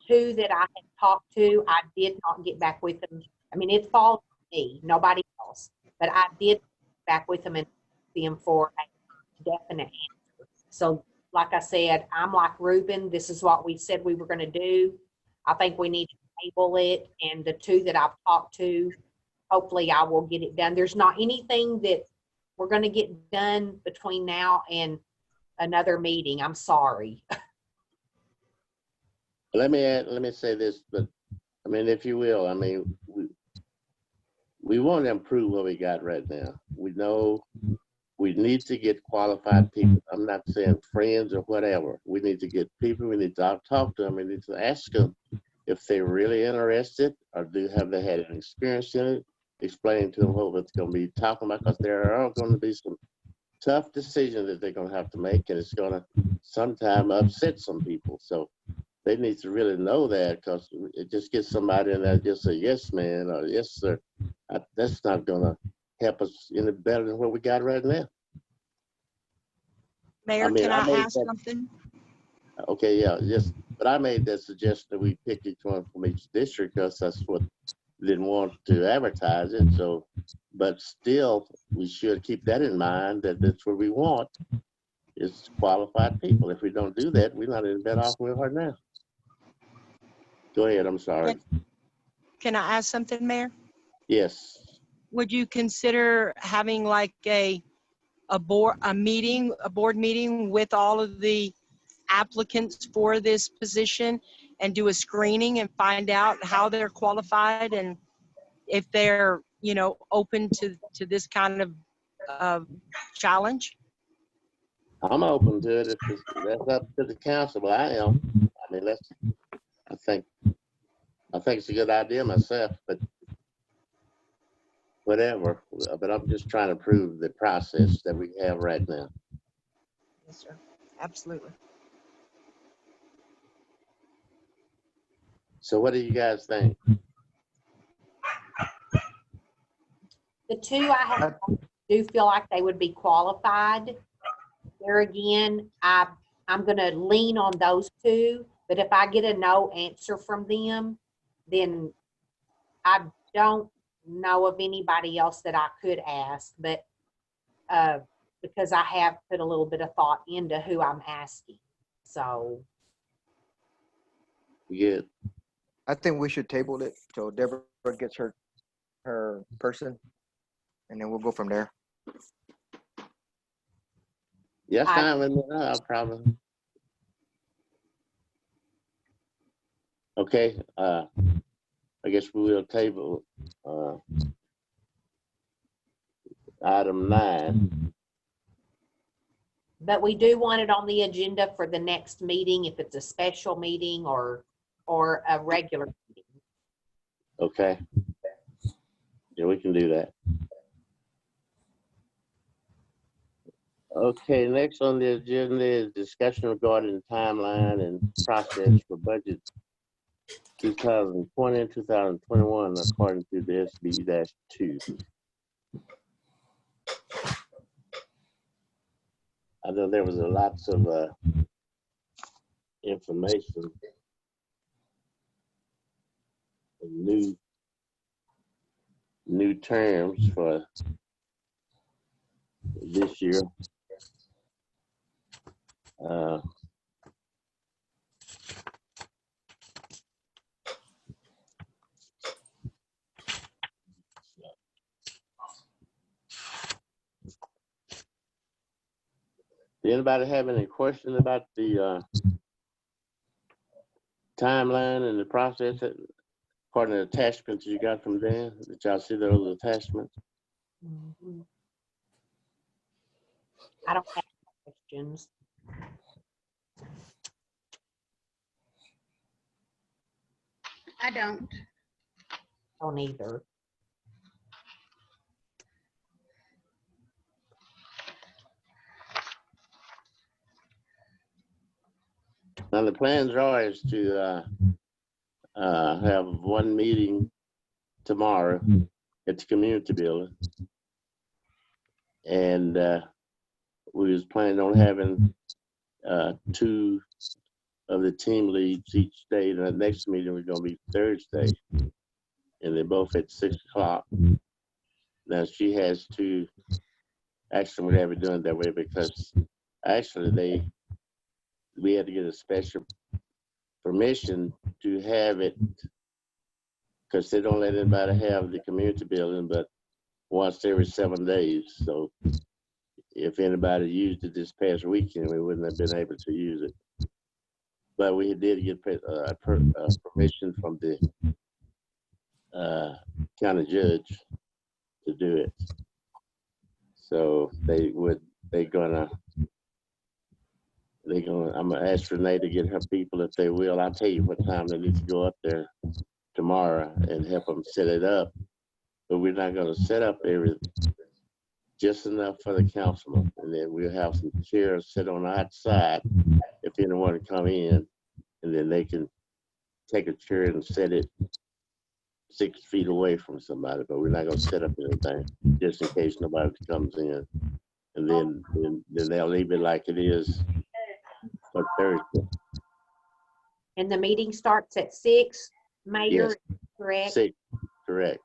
Two that I had talked to, I did not get back with them. I mean, it falls on me, nobody else. But I did get back with them and see them for a definite answer. So like I said, I'm like Ruben, this is what we said we were gonna do. I think we need to table it, and the two that I've talked to, hopefully I will get it done. There's not anything that we're gonna get done between now and another meeting. I'm sorry. Let me say this, but I mean, if you will, I mean, we want to improve what we got right now. We know we need to get qualified people. I'm not saying friends or whatever. We need to get people. We need to talk to them. We need to ask them if they're really interested or have they had an experience in it. Explain to them what it's going to be talking about, because there are going to be some tough decisions that they're going to have to make, and it's going to sometime upset some people. So they need to really know that, because it just gets somebody in there just say yes, man, or yes, sir. That's not going to help us any better than what we got right now. Mayor, mean, can I I made ask that- something? Okay, yeah, yes. But I made that suggestion that we pick each one from each district, because that's what didn't want to advertise it. So, but still, we should keep that in mind, that that's what we want is qualified people. If we don't do that, we're not any better off we are now. Go ahead. I'm sorry. Can I ask something, Mayor? Yes. Would you consider having like a board meeting with all of the applicants for this position and do a screening and find out how they're qualified and if they're, open to this kind of challenge? I'm open to it. If that's up to the council, but I am. I mean, I think it's a good idea myself, but whatever. But I'm just trying to prove the process that we have right now. Yes, sir. Absolutely. So what do you guys think? The two I have do feel like they would be qualified. There again, I'm gonna lean on those two, but if I get a no answer from them, then I don't know of anybody else that I could ask, but because I have put a little bit of thought into who I'm asking. So Good. I think we should table it till Deborah gets her person, and then we'll go from there. Yes, fine with me. No problem. Okay. I guess we will table item 9. but we do want it on the agenda for the next meeting, if it's a special meeting or a regular meeting. Okay. Yeah, we can do that. Okay, next on the agenda is discussion regarding the timeline and process for budget 2020 and 2021 according to the SB-2. I know there was lots of information and new terms for this year. Did anybody have any question about the timeline and the process according to the attachments you got from Dan? Did y'all see those attachments? I don't have questions. I don't. Don't either. Now the plans are is to have one meeting tomorrow at the community building, and we was planning on having 2 of the team leads each day. The next meeting was going to be Thursday, and they're both at 6 o'clock. Now she has to. Actually, we haven't done it that way because actually we had to get a special permission to have it because they don't let anybody have the community building but once every 7 days. So if anybody used it this past weekend, we wouldn't have been able to use it. But we did get permission from the county judge to do it. So I'm gonna ask Renee to get her people if they will. I'll tell you what time they need to go up there tomorrow and help them set it up. But we're not gonna set up everything, just enough for the councilman. And then we'll have some chairs sit on the outside if anyone come in, and then they can take a chair and set it 6 feet away from somebody, but we're not gonna set up anything just in case nobody comes in. And then they'll leave it like it is for Thursday. And the meeting starts at 6, Mayor, Yes. correct? 6, correct.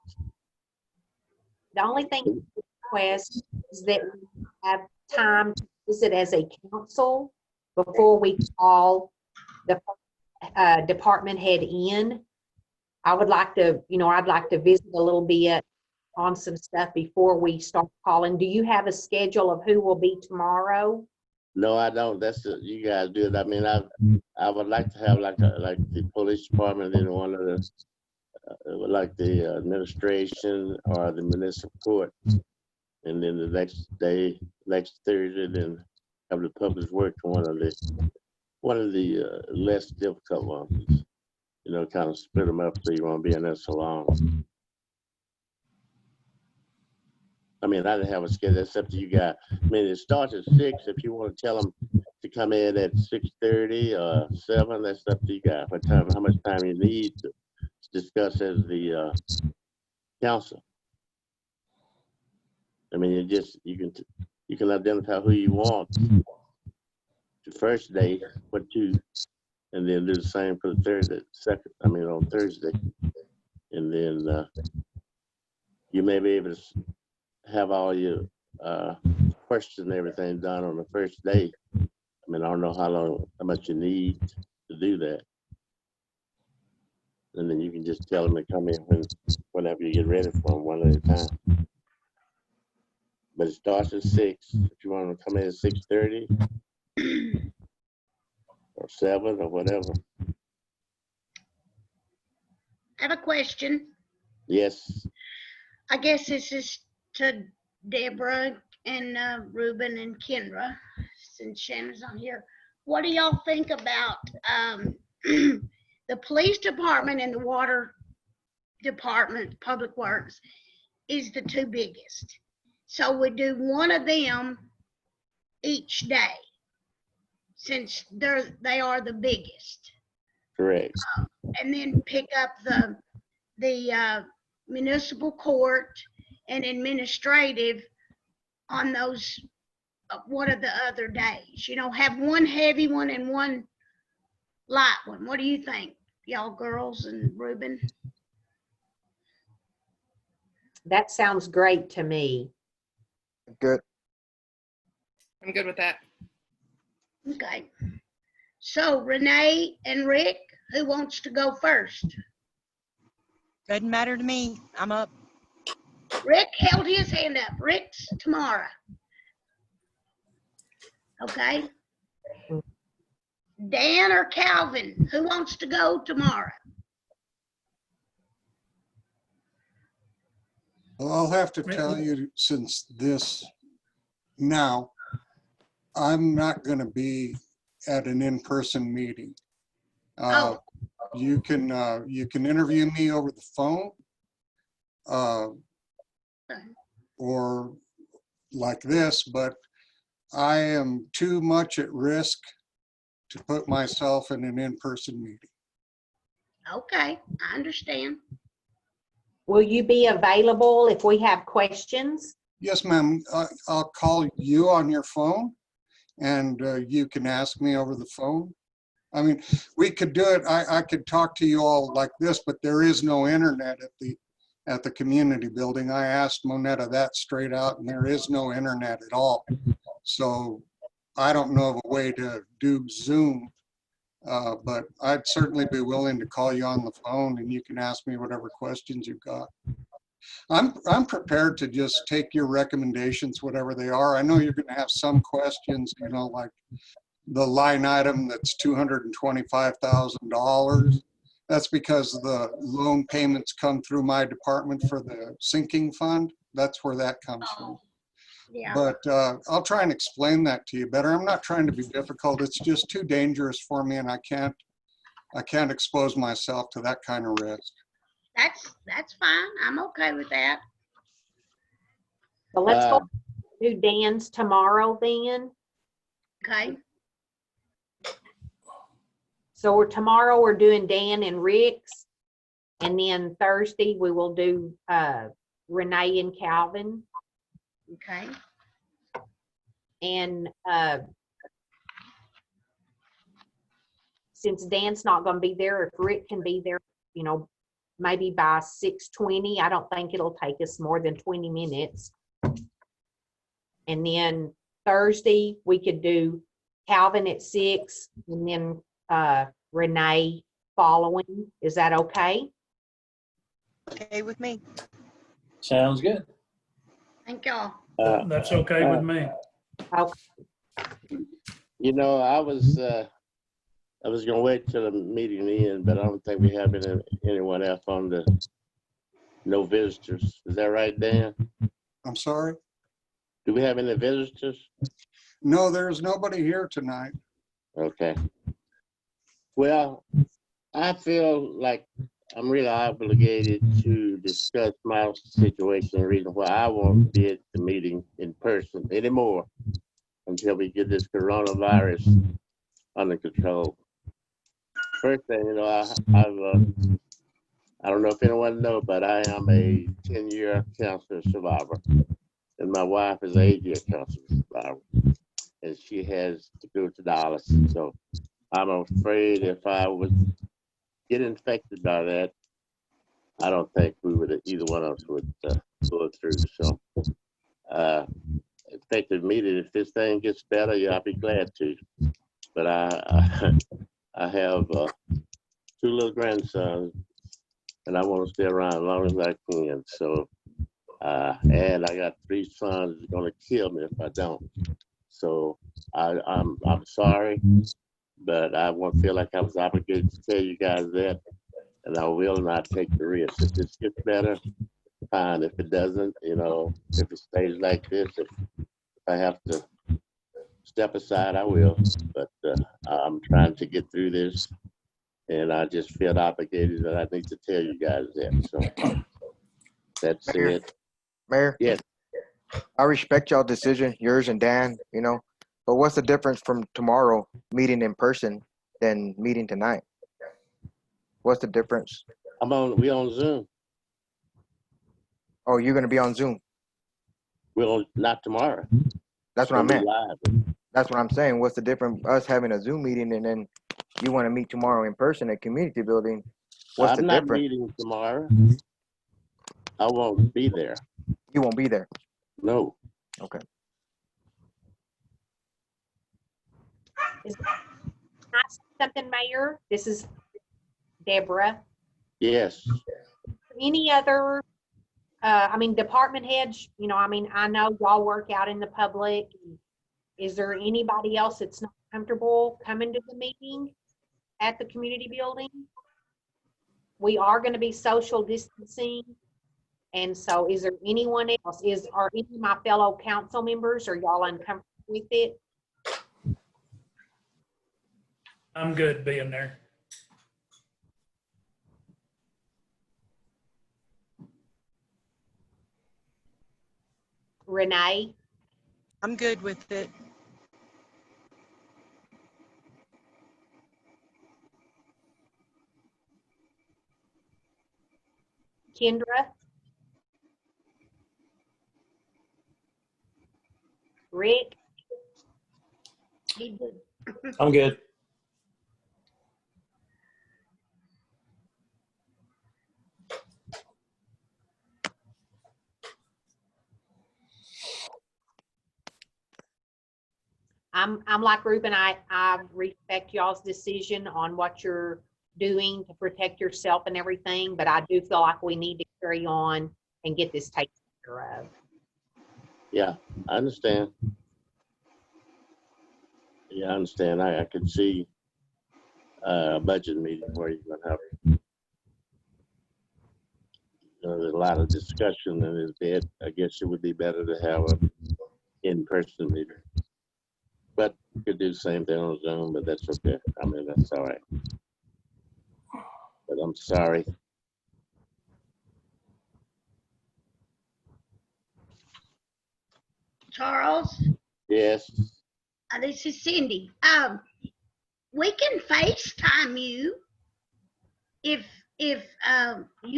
The only thing I request is that we have time to visit as a council before we call the department head in. I would like to, I'd like to visit a little bit on some stuff before we start calling. Do you have a schedule of who will be tomorrow? No, I don't. You guys do it. I mean, I would like to have like the police department and one of the like the administration or the municipal court, and then the next Thursday, then have the public works one of the less difficult ones. Kind of split them up so you won't be in there so long. I mean, I didn't have a schedule. That's up to you guys. I mean, it starts at 6. If you want to tell them to come in at 6:30 or 7, that's up to you guys. How much time you need to discuss as the council. I mean, you can identify who you want the first day for 2, and then do the same for the on Thursday, and then you may be able to have all your questions and everything done on the first day. I mean, I don't know how much you need to do that. And then you can just tell them to come in whenever you get ready for them, one at a time. But it starts at 6. If you want to come in at 6:30 or 7 or whatever. I have a question. Yes. I guess this is to Deborah and Ruben and Kendra, since Shannon's on here. What do y'all think about the police department and the water department, Public Works, is the 2 biggest. So we do one of them each day, since they are the biggest. Correct. And then pick up the municipal court and administrative on those one of the other days. Have one heavy one and one light one. What do you think, y'all girls and Ruben? That sounds great to me. Good. I'm good with that. Okay. So Renee and Rick, who wants to go first? Doesn't matter to me. I'm up. Rick held his hand up. Rick's tomorrow. Okay. Dan or Calvin, who wants to go tomorrow? Well, I'll have to tell you, since I'm not going to be at an in-person meeting. You can interview me over the phone, or like this, but I am too much at risk to put myself in an in-person meeting. Okay, I understand. Will you be available if we have questions? Yes, ma'am. I'll call you on your phone, and you can ask me over the phone. I mean, we could do it. I could talk to you all like this, but there is no internet at the community building. I asked Monetta that straight out, and there is no internet at all. So I don't know of a way to do Zoom But I'd certainly be willing to call you on the phone and you can ask me whatever questions you've got. I'm prepared to just take your recommendations, whatever they are. I know you're going to have some questions, you know, like the line item that's $225,000. That's because the loan payments come through my department for the sinking fund. That's where that comes from. Yeah. But I'll try and explain that to you better. I'm not trying to be difficult. It's just too dangerous for me, and I can't expose myself to that kind of risk. That's fine. I'm okay with that. So let's go do Dan's tomorrow then. Okay. So tomorrow we're doing Dan and Rick's. And then Thursday we will do Renee and Calvin. Okay. And since Dan's not gonna be there, if Rick can be there, you know, maybe by 6:20, I don't think it'll take us more than 20 minutes. And then Thursday, we could do Calvin at 6 and then Renee following. Is that okay? Okay with me. Sounds good. Thank y'all. That's okay with me. You know, I was gonna wait till the meeting ends, but I don't think we have anyone else on the no visitors. Is that right, Dan? I'm sorry? Do we have any visitors? No, there's nobody here tonight. Okay. Well, I feel like I'm really obligated to discuss my situation, the reason why I won't be at the meeting in person anymore until we get this coronavirus under control. First thing, you know, I don't know if anyone knows, but I am a 10-year cancer survivor, and my wife is an 8-year cancer survivor, and she has to go to dialysis. So I'm afraid if I would get infected by that, I don't think we would, either one of us would go through. So effective immediately, if this thing gets better, yeah, I'll be glad to. But I have 2 little grandsons, and I want to stay around as long as I can. So, and I got 3 sons that's gonna kill me if I don't. So I'm sorry, but I won't feel like I was obligated to tell you guys that, and I will not take the risk. If this gets better, fine. If it doesn't, you know, if it stays like this, if I have to step aside, I will. But I'm trying to get through this, and I just feel obligated that I need to tell you guys that. So that's Mayor. it. Mayor, Yes. I respect y'all decision, yours and Dan, you know, but what's the difference from tomorrow meeting in person than meeting tonight? What's the difference? We on Zoom. Oh, you're gonna be on Zoom. Not tomorrow. That's what I It's gonna meant. be live. That's what I'm saying. What's the difference? Us having a Zoom meeting and then you want to meet tomorrow in person at community building. What's the I'm not difference? meeting tomorrow. I won't be there. You won't be there. No. Okay. Can I say something, Mayor? This is Deborah. Yes. Any other, I mean, department heads, you know, I mean, I know y'all work out in the public. Is there anybody else that's not comfortable coming to the meeting at the community building? We are going to be social distancing. And so is there anyone else? Are any of my fellow council members, are y'all uncomfortable with it? I'm good being there. Renee? I'm good with it. Kendra? Rick? He did. I'm good. I'm like Ruben, I respect y'all's decision on what you're doing to protect yourself and everything, but I do feel like we need to carry on and get this taken care of. Yeah, I understand. Yeah, I understand. I could see a budget meeting where you're gonna have there's a lot of discussion and I guess it would be better to have a in-person meeting. But you could do the same thing on Zoom, but that's okay. I mean, that's all right. But I'm sorry. Charles, Yes. this is Cindy. We can FaceTime you if you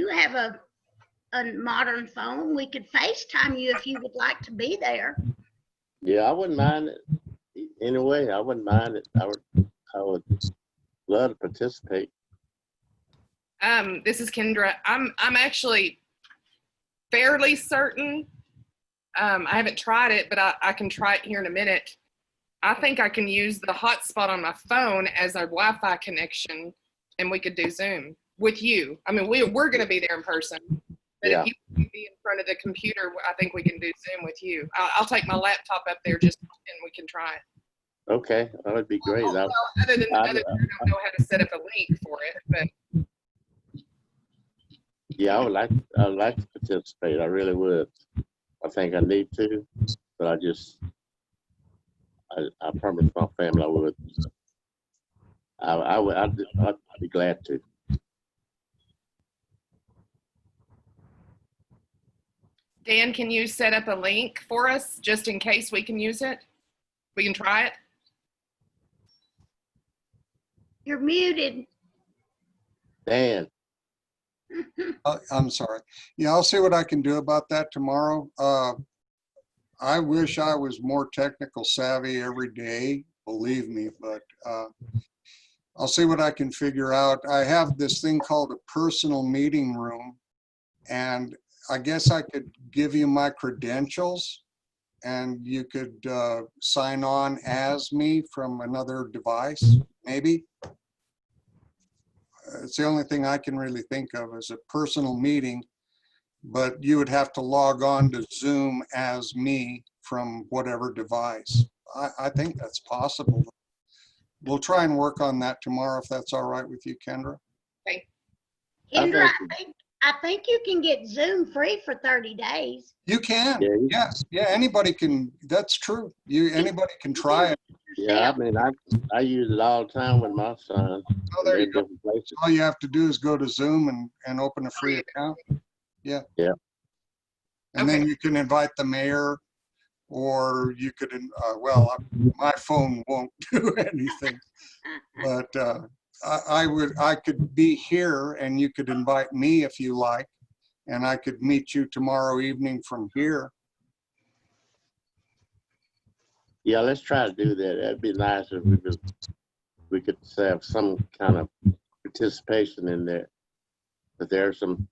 have a modern phone. We could FaceTime you if you would like to be there. Yeah, I wouldn't mind it. Anyway, I wouldn't mind it. I would love to participate. This is Kendra. I'm actually fairly certain. I haven't tried it, but I can try it here in a minute. I think I can use the hotspot on my phone as a Wi-Fi connection, and we could do Zoom with you. I mean, we're going to be there in person, but Yeah. if you can be in front of the computer, I think we can do Zoom with you. I'll take my laptop up there and we can try it. Okay, that would be great. Well, other than I don't know how to set up a link for it, but Yeah, I'd like to participate. I really would. I think I need to, but I promised my family I would. I'd be glad to. Dan, can you set up a link for us just in case we can use it? We can try it. You're muted. Dan, I'm sorry. Yeah, I'll see what I can do about that tomorrow. I wish I was more technical savvy every day, believe me, but I'll see what I can figure out. I have this thing called a personal meeting room, and I guess I could give you my credentials and you could sign on as me from another device, maybe. It's the only thing I can really think of as a personal meeting, but you would have to log on to Zoom as me from whatever device. I think that's possible. We'll try and work on that tomorrow if that's all right with you, Kendra. Kendra, I think you can get Zoom free for 30 days. You can, Yeah, yes. Yeah, anybody can, that's true. Anybody can try it. yeah, I mean, I use it all the time with my son. Oh, there you in go. different places. All you have to do is go to Zoom and open a free account. Yeah. Yeah. And then you can invite the mayor, or you could, my phone won't do anything, but I could be here and you could invite me if you like, and I could meet you tomorrow evening from here. Yeah, let's try to do that. That'd be nice if we could have some kind of participation in there. But there's some,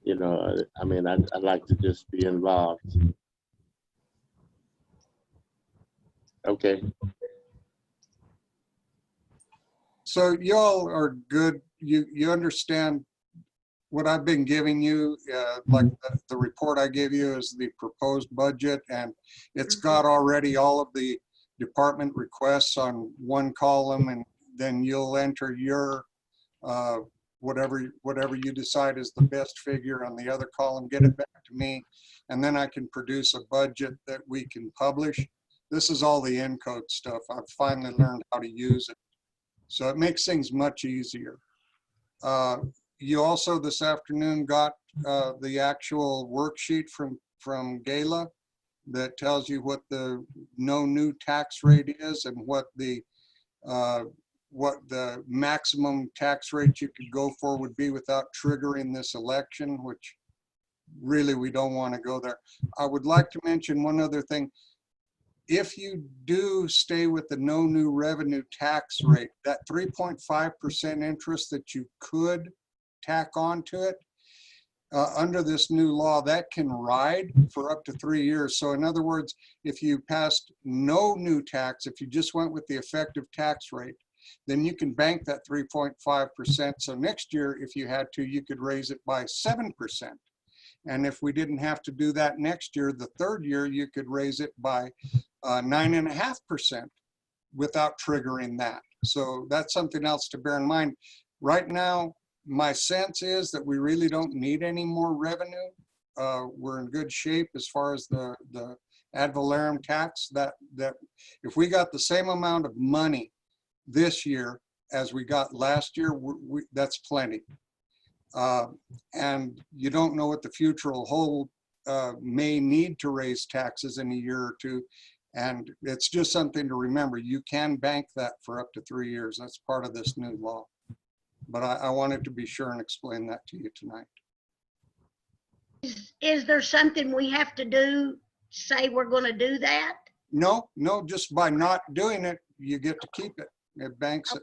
I mean, I'd like to just be involved. Okay. So y'all are good. You understand what I've been giving you, like the report I gave you is the proposed budget, and it's got already all of the department requests on one column, and then you'll enter your whatever you decide is the best figure on the other column, get it back to me, and then I can produce a budget that we can publish. This is all the ENCODE stuff. I've finally learned how to use it. So it makes things much easier. You also this afternoon got the actual worksheet from Gala that tells you what the no new tax rate is and what the maximum tax rate you could go for would be without triggering this election, which really we don't want to go there. I would like to mention one other thing. If you do stay with the no new revenue tax rate, that 3.5% interest that you could tack onto it, under this new law, that can ride for up to 3 years. So in other words, if you passed no new tax, if you just went with the effective tax rate, then you can bank that 3.5%. So next year, if you had to, you could raise it by 7%. And if we didn't have to do that next year, the third year, you could raise it by 9.5% without triggering that. So that's something else to bear in mind. Right now, my sense is that we really don't need any more revenue. We're in good shape as far as the ad valorem tax, that if we got the same amount of money this year as we got last year, that's plenty. And you don't know what the future will hold. May need to raise taxes in a year or two. And it's just something to remember. You can bank that for up to 3 years. That's part of this new law. But I wanted to be sure and explain that to you tonight. Is there something we have to do, say we're gonna do that? No, just by not doing it, you get to keep it. It banks it.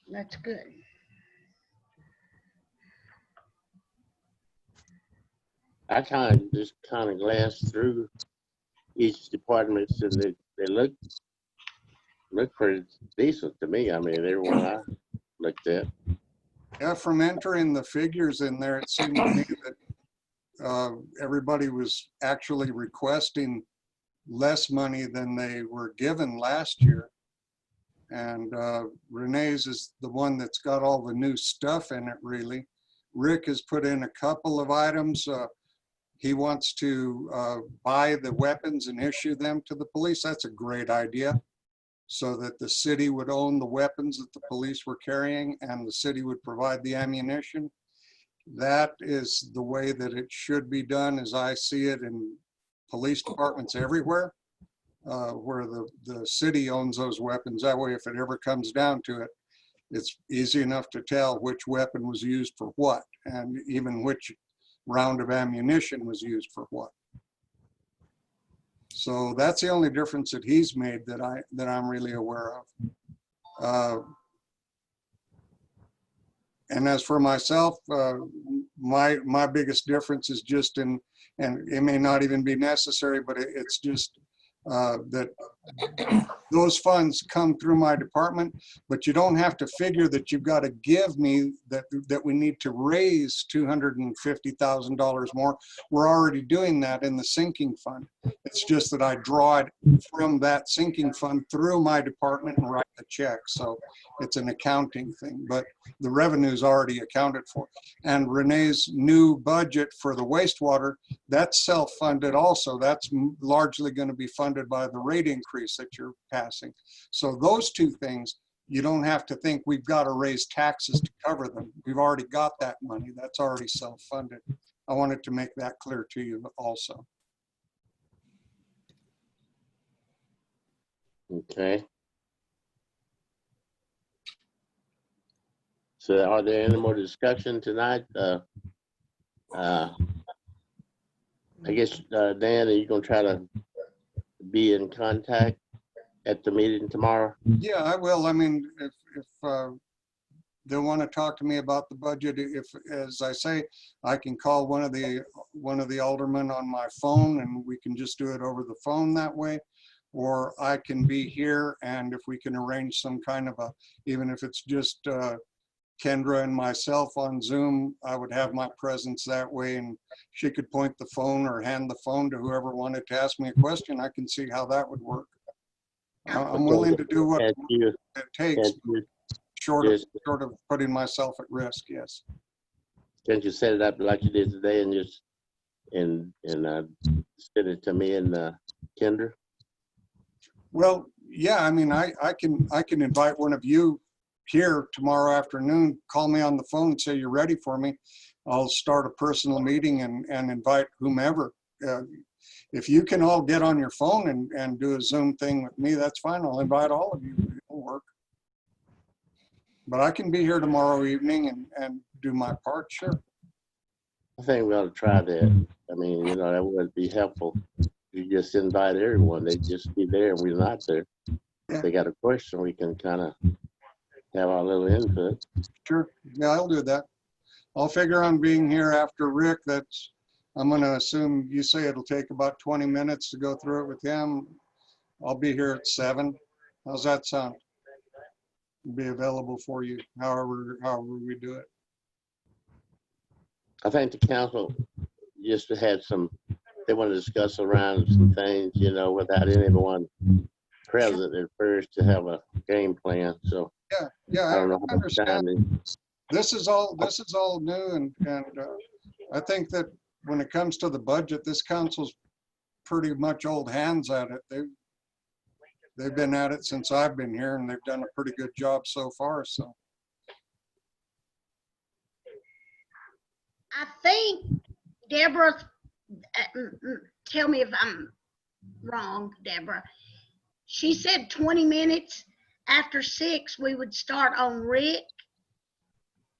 That's good. I just kind of glanced through each department, and they look pretty decent to me. I mean, everyone I looked at. Yeah, from entering the figures in there, it seemed to me that everybody was actually requesting less money than they were given last year. And Renee's is the one that's got all the new stuff in it, really. Rick has put in a couple of items. He wants to buy the weapons and issue them to the police. That's a great idea. So that the city would own the weapons that the police were carrying and the city would provide the ammunition. That is the way that it should be done, as I see it, in police departments everywhere, where the city owns those weapons. That way, if it ever comes down to it, it's easy enough to tell which weapon was used for what, and even which round of ammunition was used for what. So that's the only difference that he's made that I'm really aware of. And as for myself, my biggest difference is just in, and it may not even be necessary, but it's just that those funds come through my department, but you don't have to figure that you've got to give me that we need to raise $250,000 more. We're already doing that in the sinking fund. It's just that I draw it from that sinking fund through my department and write the check. So it's an accounting thing, but the revenue is already accounted for. And Renee's new budget for the wastewater, that's self-funded also. That's largely going to be funded by the rate increase that you're passing. So those two things, you don't have to think we've got to raise taxes to cover them. We've already got that money. That's already self-funded. I wanted to make that clear to you also. Okay. So are there any more discussion tonight? I guess, Dan, are you gonna try to be in contact at the meeting tomorrow? Yeah, I will. I mean, if they want to talk to me about the budget, if, as I say, I can call one of the aldermen on my phone and we can just do it over the phone that way, or I can be here, and if we can arrange some kind of a, even if it's just Kendra and myself on Zoom, I would have my presence that way, and she could point the phone or hand the phone to whoever wanted to ask me a question. I can see how that would work. I'm willing to do what it takes, short of putting myself at risk. Yes. Can't you set it up like you did today and just send it to me and Kendra? Well, yeah. I mean, I can invite one of you here tomorrow afternoon. Call me on the phone and say you're ready for me. I'll start a personal meeting and invite whomever. If you can all get on your phone and do a Zoom thing with me, that's fine. I'll invite all of you. It'll work. But I can be here tomorrow evening and do my part, sure. I think we ought to try that. I mean, you know, that would be helpful. You just invite everyone. They just be there and we're not there. If they got a question, we can kind of have our little input. Sure, yeah, I'll do that. I'll figure on being here after Rick. I'm gonna assume you say it'll take about 20 minutes to go through it with him. I'll be here at 7. How's that sound? Be available for you however we do it. I think the council just had they want to discuss around some things, without anyone present at first to have a game plan. So Yeah, I don't know I how much time understand. is. This is all new, and I think that when it comes to the budget, this council's pretty much old hands at it. They've been at it since I've been here, and they've done a pretty good job so far. So I think Deborah, tell me if I'm wrong, Deborah. She said 20 minutes after 6, we would start on Rick.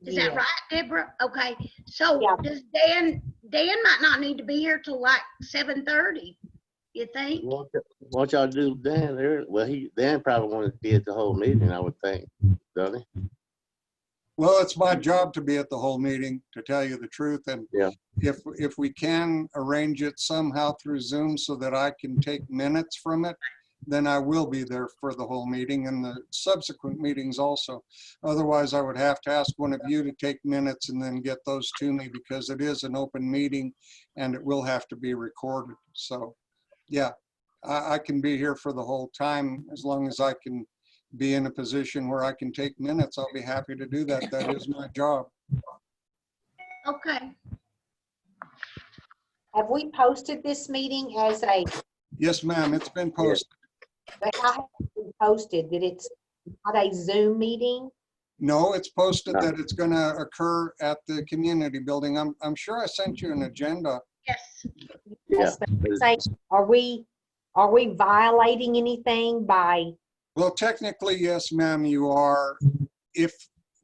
Is that Yeah. right, Deborah? Okay, so Yeah. does Dan might not need to be here till like 7:30, you think? What y'all do, Dan? Well, Dan probably wanted to be at the whole meeting, I would think, doesn't he? well, it's my job to be at the whole meeting, to tell you the truth. And Yeah. if we can arrange it somehow through Zoom so that I can take minutes from it, then I will be there for the whole meeting and the subsequent meetings also. Otherwise, I would have to ask one of you to take minutes and then get those to me, because it is an open meeting and it will have to be recorded. So, yeah, I can be here for the whole time as long as I can be in a position where I can take minutes. I'll be happy to do that. That is my job. Okay, Have we posted this meeting as a, Yes, ma'am, it's been posted. but how has it been posted, that it's not a Zoom meeting? No, it's posted No. that it's gonna occur at the community building. I'm sure I sent you an agenda. yes. Yes, but say, are we violating anything by, Well, technically, yes, ma'am, you are.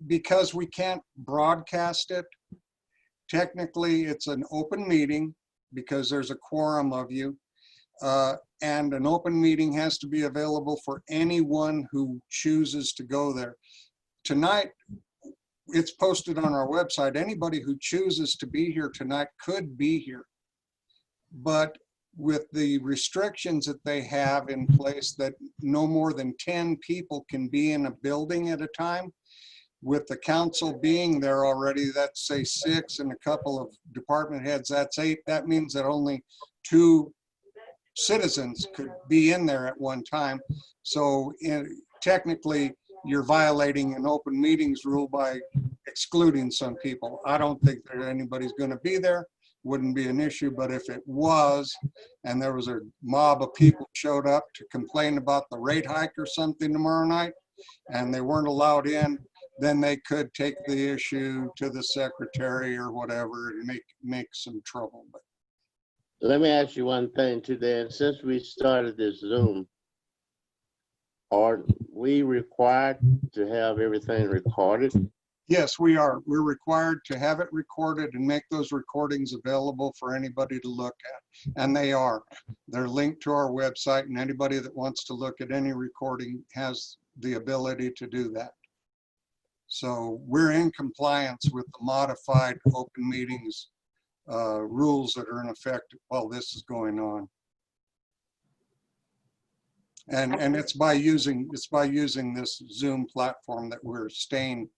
Because we can't broadcast it, technically, it's an open meeting because there's a quorum of you. And an open meeting has to be available for anyone who chooses to go there. Tonight, it's posted on our website. Anybody who chooses to be here tonight could be here. But with the restrictions that they have in place, that no more than 10 people can be in a building at a time, with the council being there already, that's say 6, and a couple of department heads, that's 8. That means that only 2 citizens could be in there at one time. So technically, you're violating an open meetings rule by excluding some people. I don't think that anybody's going to be there. Wouldn't be an issue, but if it was, and there was a mob of people showed up to complain about the rate hike or something tomorrow night, and they weren't allowed in, then they could take the issue to the secretary or whatever and make some trouble. But Let me ask you one thing too, Dan. Since we started this Zoom, are we required to have everything recorded? yes, we are. We're required to have it recorded and make those recordings available for anybody to look at. And they are. They're linked to our website, and anybody that wants to look at any recording has the ability to do that. So we're in compliance with the modified open meetings rules that are in effect while this is going on. And it's by using this Zoom platform that we're staying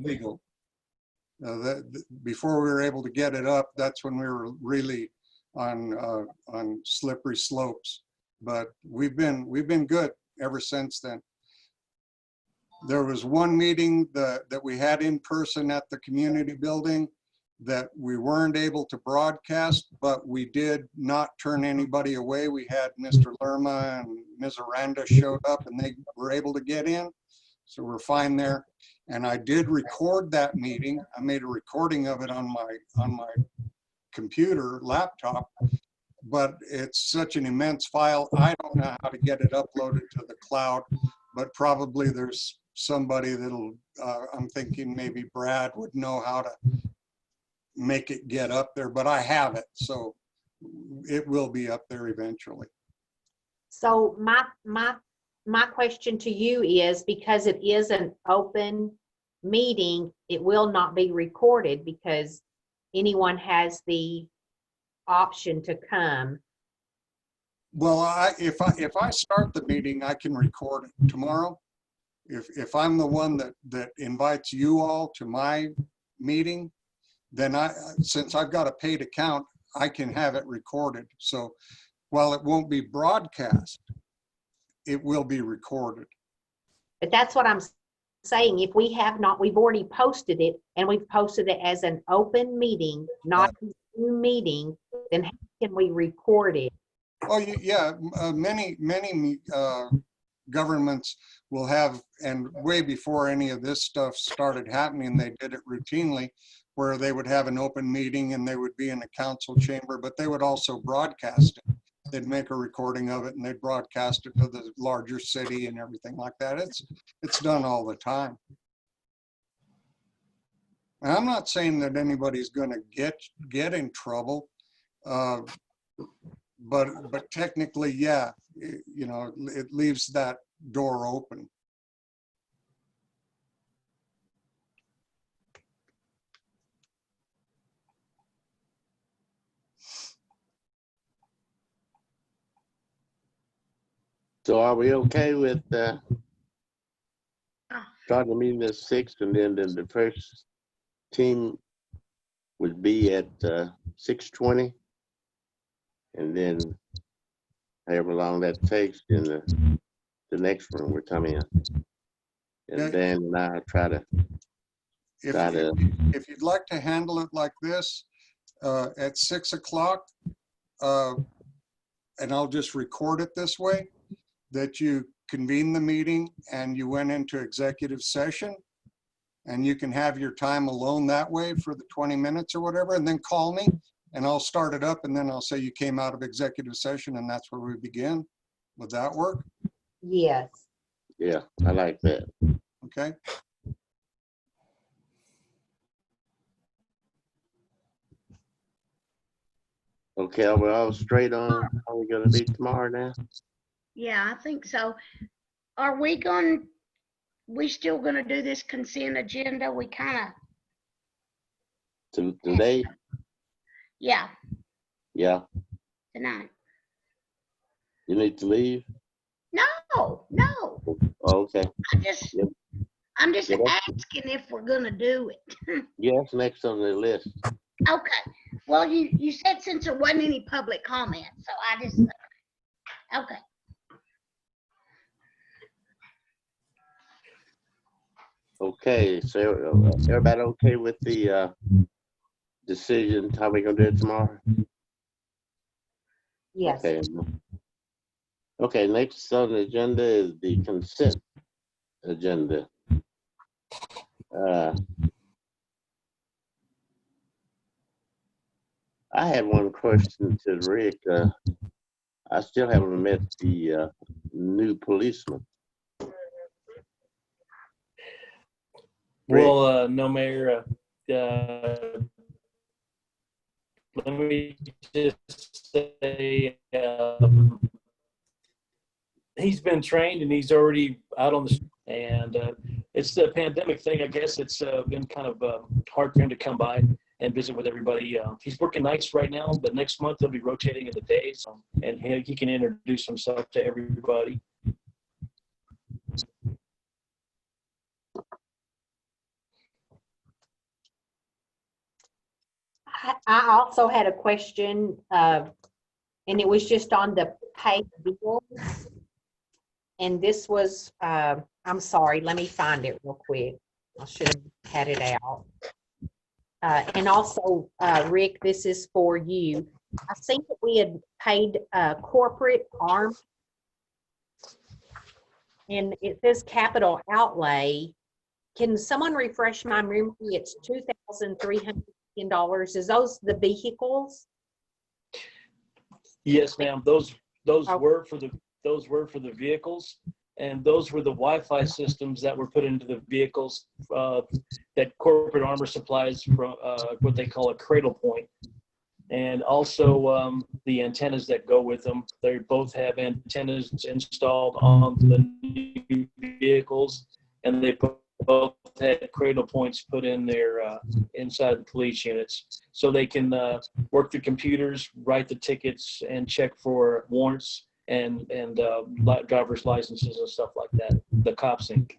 legal. Before we were able to get it up, that's when we were really on slippery slopes. But we've been good ever since then. There was one meeting that we had in person at the community building that we weren't able to broadcast, but we did not turn anybody away. We had Mr. Lerma and Ms. Aranda showed up, and they were able to get in. So we're fine there. And I did record that meeting. I made a recording of it on my computer, laptop, but it's such an immense file. I don't know how to get it uploaded to the cloud, but probably there's somebody that'll, I'm thinking maybe Brad would know how to make it get up there, but I have it, so it will be up there eventually. so my my question to you is, because it is an open meeting, it will not be recorded because anyone has the option to come. Well, if I start the meeting, I can record it tomorrow. If I'm the one that invites you all to my meeting, then since I've got a paid account, I can have it recorded. So while it won't be broadcast, it will be recorded. But that's what I'm saying. If we have not, we've already posted it, and we've posted it as an open meeting, not a Zoom meeting, then how can we record it? Oh, yeah, many governments will have, and way before any of this stuff started happening, they did it routinely, where they would have an open meeting and they would be in a council chamber, but they would also broadcast it. They'd make a recording of it and they'd broadcast it to the larger city and everything like that. It's done all the time. And I'm not saying that anybody's going to get in trouble, but technically, yeah, you know, it leaves that door open. So are we okay with starting the meeting at 6, and then the first team would be at 6:20, and then however long that takes, then the next room will come in, and Dan and I try to. If you'd like to handle it like this, at 6 o'clock, and I'll just record it this way, that you convene the meeting and you went into executive session, and you can have your time alone that way for the 20 minutes or whatever, and then call me and I'll start it up, and then I'll say you came out of executive session and that's where we begin. Would that work? Yes. Yeah, I like that. Okay. Okay, are we all straight on how we're gonna be tomorrow now? Yeah, I think so. Are we still gonna do this consent agenda? We kinda, Today? yeah, Yeah, tonight. you need to leave? No. Oh, okay. Yep. I'm just Yep. asking if we're gonna do it. Yes, next on the list. Okay. Well, you said since there wasn't any public comment, so I just, okay. Okay, so everybody okay with the decision, how we gonna do it tomorrow? Yes. Okay. Okay, next on the agenda is the consent agenda. I had one question to Rick. I still haven't met the new policeman. Well, no, Mayor, let me just say, he's been trained and he's already out on the, and it's the pandemic thing. I guess it's been kind of hard for him to come by and visit with everybody. He's working nights right now, but next month he'll be rotating in the days, and he can introduce himself to everybody. I also had a question, and it was just on the paid bills. And this was, I'm sorry, let me find it real quick. I should have had it out. And also, Rick, this is for you. I think that we had paid corporate arm. And it says capital outlay. Can someone refresh my memory? It's $2,300. Is those the vehicles? Yes, ma'am. Those Oh. were for the vehicles, and those were the Wi-Fi systems that were put into the vehicles that corporate armor supplies from what they call a Cradle Point. And also the antennas that go with them. They both have antennas installed on the new vehicles, and they both had cradle points put in their inside the police units, so they can work the computers, write the tickets, and check for warrants and driver's licenses and stuff like that. The Cops Inc.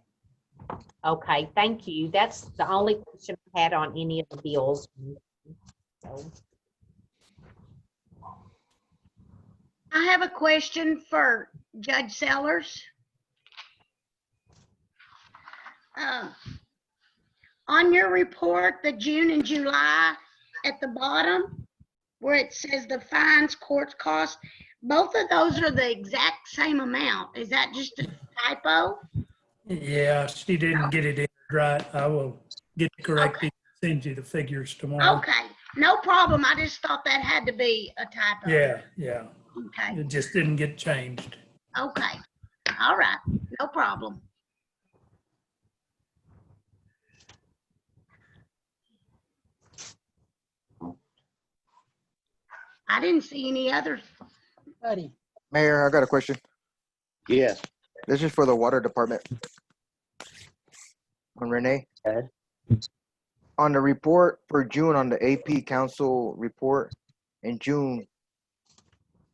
Okay, thank you. That's the only question I had on any of the bills. So, I have a question for Judge Sellers. On your report, the June and July at the bottom, where it says the fines, court costs, both of those are the exact same amount. Is that just a typo? Yeah, she didn't get it in right. I will get it corrected, send you the figures tomorrow. Okay, no problem. I just thought that had to be a typo. Yeah. Okay, It just didn't get changed. okay. All right, no problem. I didn't see any others. Buddy. Mayor, I got a question. Yes. This is for the water department. On Renee. Okay. On the report for June, on the AP council report in June,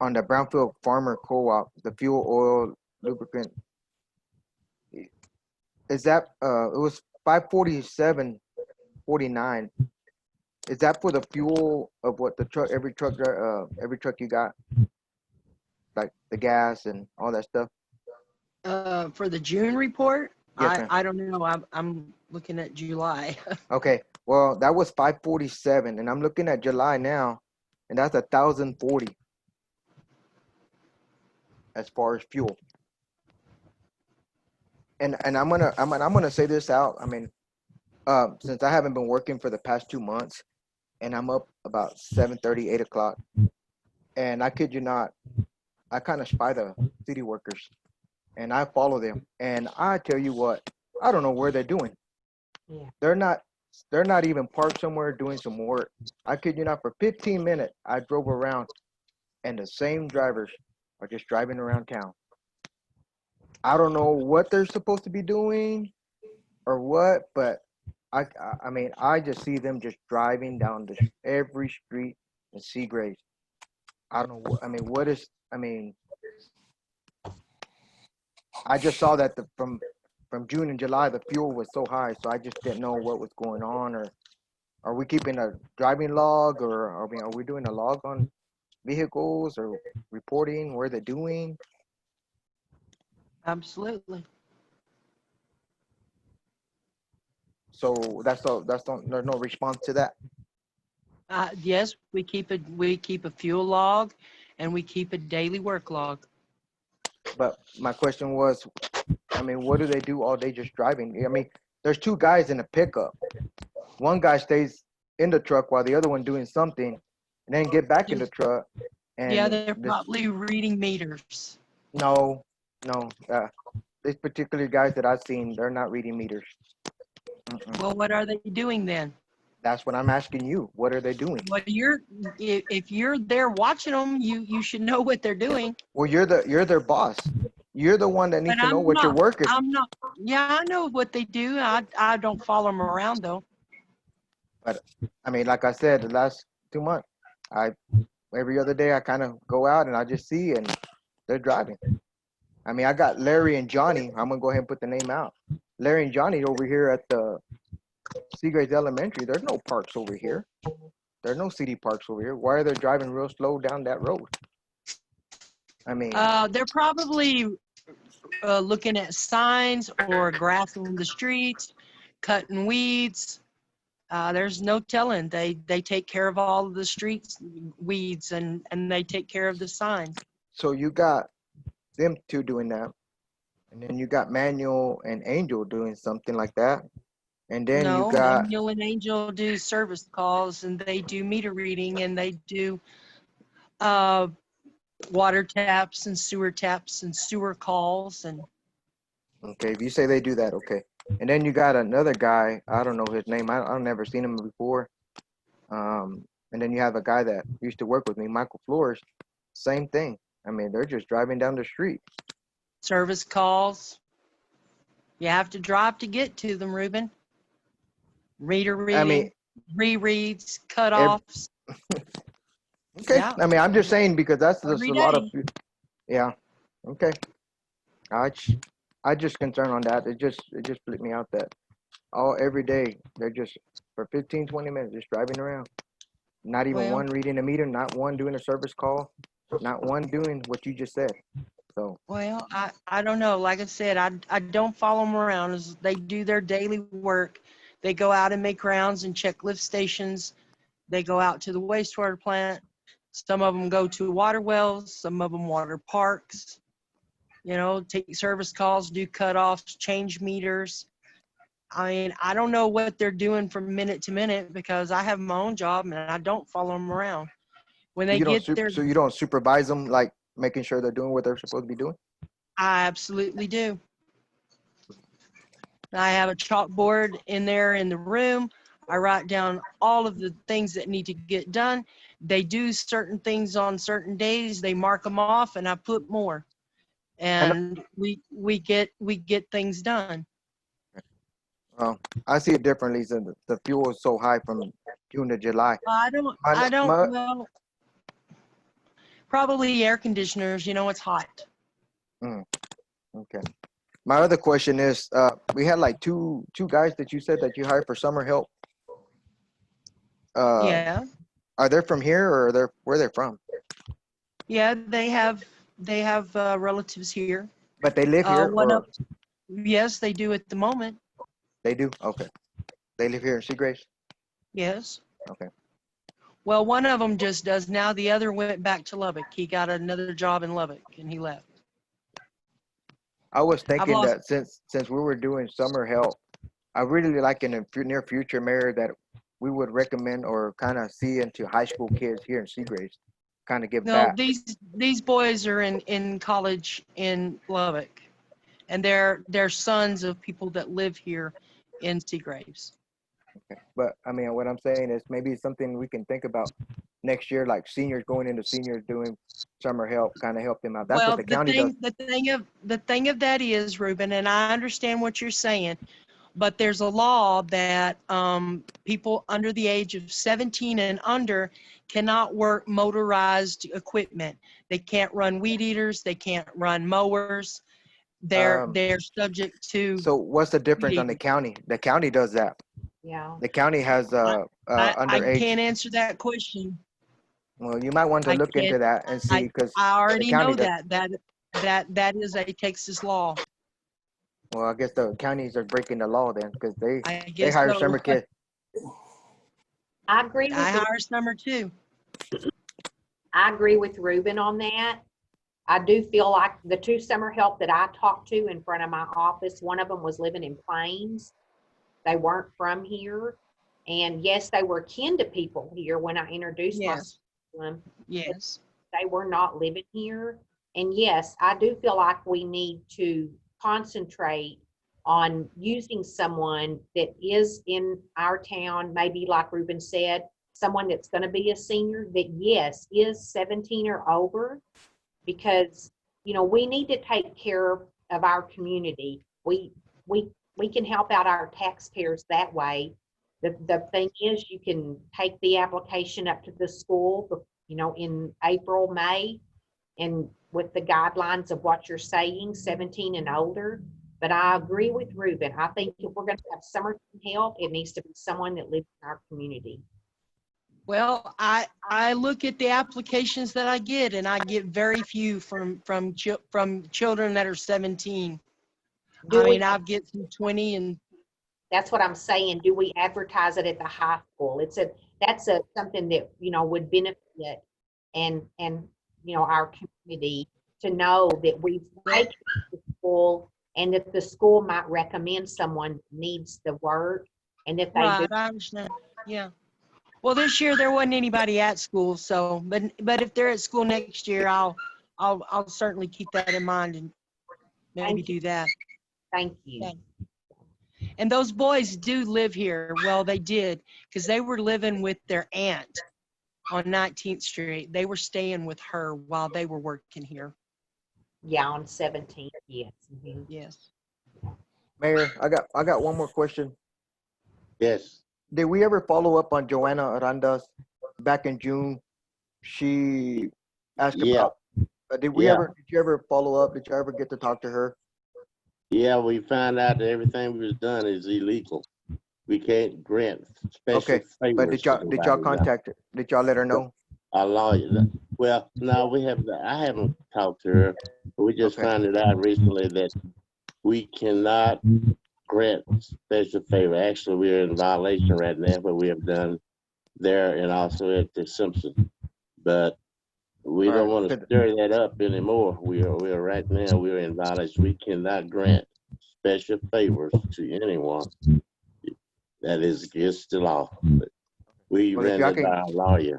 on the Brownfield Farmer Co-op, the fuel, oil, lubricant, is that, it was 547.49. Is that for the fuel of what the truck, every truck you got? Like the gas and all that stuff? For the June report, Yes, ma'am. I don't know. I'm looking at July. Okay, well, that was 547, and I'm looking at July now, and that's 1,040 as far as fuel. And I'm gonna say this out. I mean, since I haven't been working for the past 2 months, and I'm up about 7:30, 8 o'clock, and I kid you not, I kind of spy the city workers, and I follow them, and I tell you what, I don't know where they're doing. Yeah. They're not even parked somewhere doing some work. I kid you not, for 15 minutes, I drove around, and the same drivers are just driving around town. I don't know what they're supposed to be doing or what, but I mean, I just see them just driving down every street in Seagraves. I don't know. I mean, I just saw that from June and July, the fuel was so high, so I just didn't know what was going on. Or are we keeping a driving log, or are we doing a log on vehicles, or reporting where they're doing? Absolutely. So there's no response to that. Yes, we keep a fuel log, and we keep a daily work log. But my question was, I mean, what do they do all day just driving? I mean, there's two guys in a pickup. One guy stays in the truck while the other one doing something, and then get back in the truck. And Yeah, they're probably reading meters. No. These particular guys that I've seen, they're not reading meters. Well, what are they doing then? That's what I'm asking you. What are they doing? Well, if you're there watching them, you should know what they're doing. Well, you're their boss. You're the one that needs But to know I'm what your not- work is. I'm not. Yeah, I know what they do. I don't follow them around though. But I mean, like I said, the last 2 months, every other day I kind of go out and I just see, and they're driving. I mean, I got Larry and Johnny. I'm gonna go ahead and put the name out. Larry and Johnny over here at the Seagraves Elementary. There's no parks over here. There are no city parks over here. Why are they driving real slow down that road? I mean, They're probably looking at signs or grassing the streets, cutting weeds. There's no telling. They take care of all of the streets weeds, and they take care of the signs. so you got them two doing that, and then you got Manuel and Angel doing something like that, and then No, you got Daniel and Angel do service calls, and they do meter reading, and they do water taps and sewer calls. And okay. If you say they do that, okay. And then you got another guy. I don't know his name. I've never seen him before. And then you have a guy that used to work with me, Michael Flores, same thing. I mean, they're just driving down the street. Service calls. You have to drive to get to them, Ruben. Reader I mean, reading, rereads, cutoffs. okay. Yeah. I mean, I'm just saying because that's just Every a lot of, day. yeah. Okay. I just concerned on that. It just flipped me out that every day they're just for 15, 20 minutes just driving around. Not even Well- one reading a meter, not one doing a service call, not one doing what you just said. So Well, I don't know. Like I said, I don't follow them around as they do their daily work. They go out and make rounds and check lift stations. They go out to the wastewater plant. Some of them go to water wells, some of them water parks. You know, take service calls, do cutoffs, change meters. I mean, I don't know what they're doing from minute to minute because I have my own job and I don't follow them around. When they you don't get there, so you don't supervise them, like making sure they're doing what they're supposed to be doing. I absolutely do. I have a chalkboard in there in the room. I write down all of the things that need to get done. They do certain things on certain days. They mark them off and I put more. And we get things done. I see it differently since the fuel is so high from June to July. I My- don't, my- well, probably air conditioners, you know, it's hot. Okay. My other question is, we had like two guys that you said that you hired for summer help. Yeah, Are they from here or where they're from? yeah, they have relatives here. But they live here or Yes, they do at the moment. they do? Okay. They live here in Seagraves? Yes. Okay. Well, one of them just does now. The other went back to Lubbock. He got another job in Lubbock and he left. I was thinking lost- that since we were doing summer help, I really like in the near future, Mayor, that we would recommend or kind of see into high school kids here in Seagraves, kind of give No, back. these boys are in college in Lubbock, and they're sons of people that live here in Seagraves. Okay. But I mean, what I'm saying is maybe something we can think about next year, like seniors going into seniors doing summer help, kind of help them out. That's Well, what the county does. the thing of that is, Ruben, and I understand what you're saying, but there's a law that people under the age of 17 and under cannot work motorized equipment. They can't run weed eaters. They can't run mowers. They're subject to. So what's the difference on the county? The county does that. Yeah. The county has I underage. can't answer that question. Well, you might want to I look into can't- that and see because I already county know does- that is a Texas law. well, I guess the counties are breaking the law then because they guess hire so. summer kids. I agree I with, hire summer too. I agree with Ruben on that. I do feel like the two summer help that I talked to in front of my office, one of them was living in Plains. They weren't from here. And yes, they were kin to people here when I introduced Yes. myself to them. Yes. They were not living here. And yes, I do feel like we need to concentrate on using someone that is in our town, maybe like Ruben said, someone that's going to be a senior that yes, is 17 or over, because, you know, we need to take care of our community. We can help out our taxpayers that way. The thing is, you can take the application up to the school, you know, in April, May, and with the guidelines of what you're saying, 17 and older. But I agree with Ruben. I think if we're going to have summer help, it needs to be someone that lives in our community. Well, I look at the applications that I get, and I get very few from children that are 17. Do I we- mean, I get some 20 and That's what I'm saying. Do we advertise it at the high school? That's something that, you know, would benefit and, you know, our community to know that we've taken it to school and that the school might recommend someone that needs the work and that they do. right. I understand. Yeah. Well, this year there wasn't anybody at school, so but if they're at school next year, I'll certainly keep that in mind and maybe Thank do that. Thank you. Yeah. And those boys do live here. Well, they did because they were living with their aunt on 19th Street. They were staying with her while they were working here. Yeah, on 17th, yes. Mhm. Yes. Mayor, I got one more question. Yes, Did we ever follow up on Joanna Arandas back in June? She asked yeah, about, did yeah. you ever follow up? Did you ever get to talk to her? Yeah, we found out that everything was done is illegal. We can't grant special Okay, but favors to did y'all nobody now. contact her? Did y'all let her know? Our lawyer, well, no, I haven't talked to her. But we just Okay. found it out recently that we cannot grant special favor. Actually, we're in violation right now, what we have done there and also at the Simpson. But we don't want to Alright, stir that up anymore. We're right now, we're in violation. We cannot grant special favors to anyone. That is against the law. But we Well, if ran y'all it by can, our lawyer.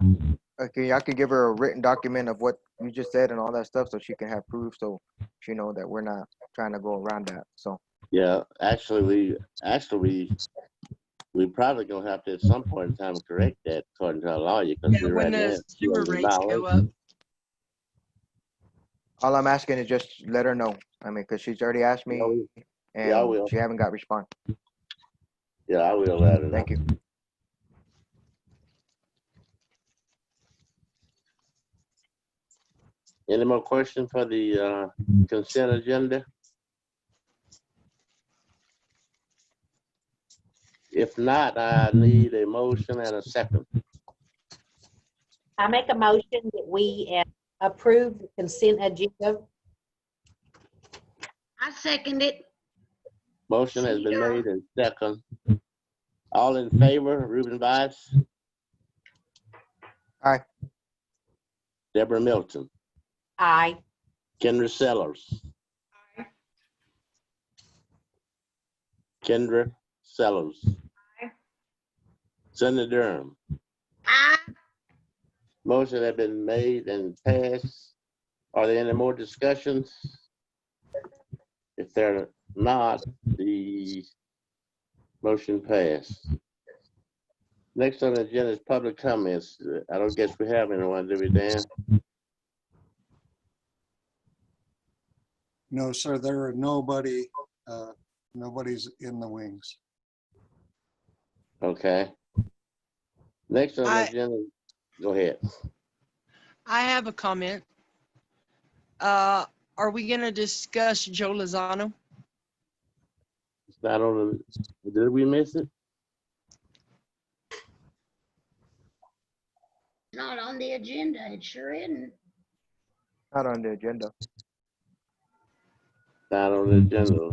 okay, y'all can give her a written document of what you just said and all that stuff, so she can have proof, so she know that we're not trying to go around that. So, Yeah, actually, we probably gonna have to at some point in time correct that according to our lawyer, because Yeah, we're when right now the sewer still in rates go up. violation. all I'm asking is just let her know. I mean, cause she's already asked me, Yeah, I and will. she haven't got response. Yeah, I will let her know. Thank you. Any more questions for the consent agenda? If not, I need a motion and a second. I make a motion that we approve the consent agenda. I second it. Motion has been made and second. All in favor, Ruben Vice? Aye. Deborah Milton, Aye. Kendra Sellers. Kendra Sellers. Cindy Durham. Aye. Motion has been made and passed. Are there any more discussions? If there are not, the motion passed. Next on the agenda is public comments. I don't guess we have anyone, do we, Dan? No, sir, there are nobody's in the wings. Okay. Next on the I- agenda, go ahead. I have a comment. Are we gonna discuss Joe Lozano? It's not on the, did we miss it? Not on the agenda. It sure isn't. Not on the agenda. Not on the agenda.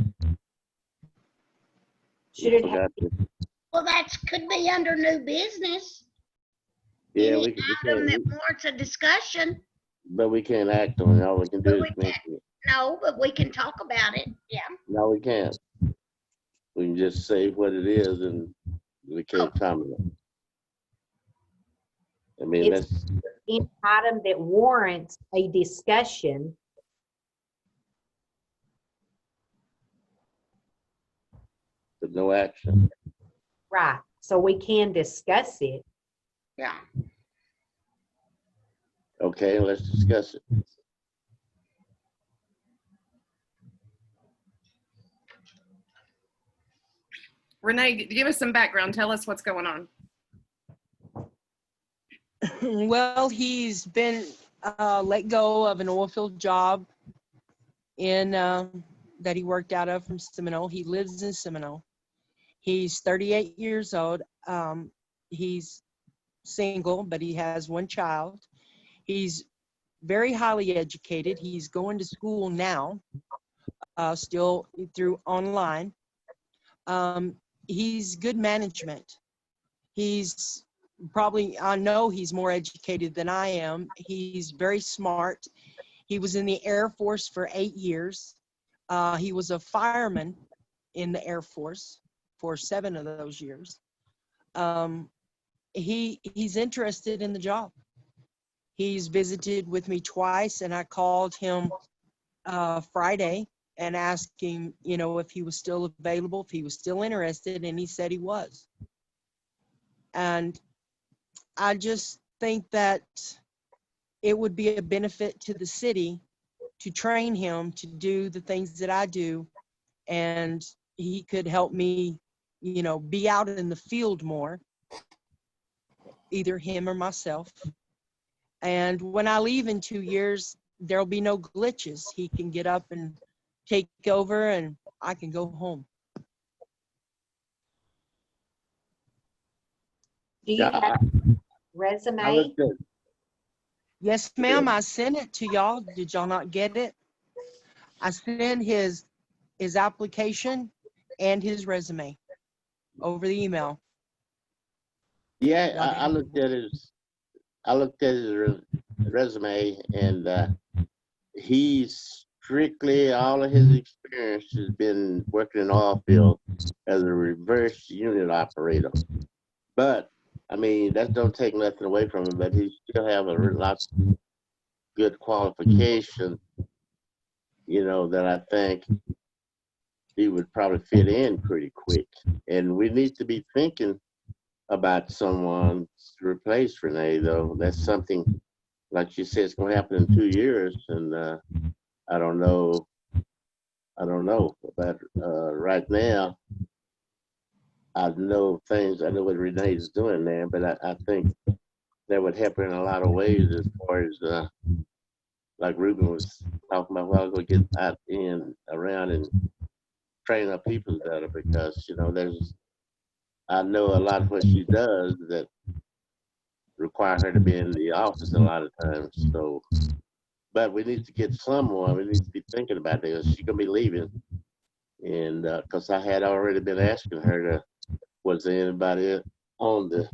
Should We it have, forgot to- Well, that's could be under new business. Yeah, Any we can, item that warrants a discussion. but we can't act on it. All we can do But is we mention it. No, but we can talk about it. Yeah. No, we can't. We can just say what it is and we can't comment. I mean, It's- that's, any item that warrants a discussion, but no action. right? So we can discuss it. Yeah. Okay, let's discuss it. Renee, give us some background. Tell us what's going on. Well, he's been let go of an oil field job in that he worked out of from Seminole. He lives in Seminole. He's 38 years old. He's single, but he has one child. He's very highly educated. He's going to school now, still through online. He's good management. He's probably, I know he's more educated than I am. He's very smart. He was in the Air Force for 8 years. He was a fireman in the Air Force for 7 of those years. He's interested in the job. He's visited with me twice, and I called him Friday and asked him, you know, if he was still available, if he was still interested, and he said he was. And I just think that it would be a benefit to the city to train him to do the things that I do, and he could help me, you know, be out in the field more, either him or myself. And when I leave in 2 years, there'll be no glitches. He can get up and take over, and I can go home. Do you Yeah, have a I resume? looked at, Yes, ma'am, I sent it to y'all. Did y'all not get it? I sent his application and his resume over the email. yeah, Y'all I didn't- looked at his resume, and he's strictly, all of his experience has been working in oil field as a reverse unit operator. But I mean, that don't take nothing away from him, but he still have a lot of good qualification, you know, that I think he would probably fit in pretty quick. And we need to be thinking about someone to replace Renee, though. That's something, like you said, it's going to happen in 2 years, and I don't know. But right now, I know things. I know what Renee's doing there, but I think that would help her in a lot of ways, as far as like Ruben was talking about a while ago, get out in around and train our people better, because you know I know a lot of what she does that require her to be in the office a lot of times. So, but we need to get someone. We need to be thinking about this. She's gonna be leaving, and because I had already been asking her to, was there anybody on the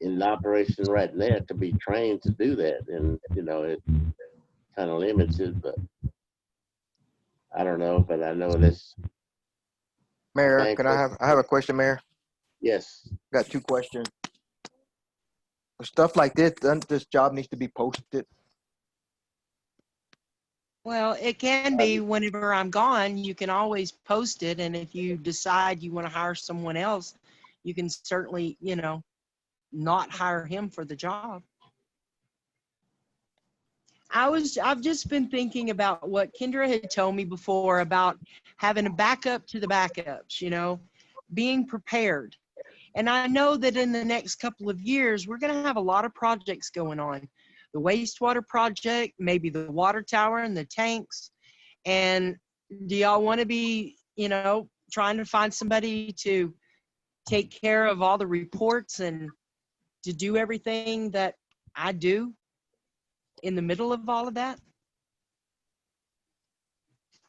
in operation right now to be trained to do that? And you know, it kind of limited, but I don't know. But I know this. Mayor, Thank can you. I have a question, Mayor? Yes. Got 2 questions. Stuff like this, doesn't this job needs to be posted? Well, it can be whenever I'm gone. You can always post it, and if you decide you want to hire someone else, you can certainly, you know, not hire him for the job. I've just been thinking about what Kendra had told me before about having a backup to the backups, you know, being prepared. And I know that in the next couple of years, we're going to have a lot of projects going on. The wastewater project, maybe the water tower and the tanks. And do y'all want to be, you know, trying to find somebody to take care of all the reports and to do everything that I do in the middle of all of that?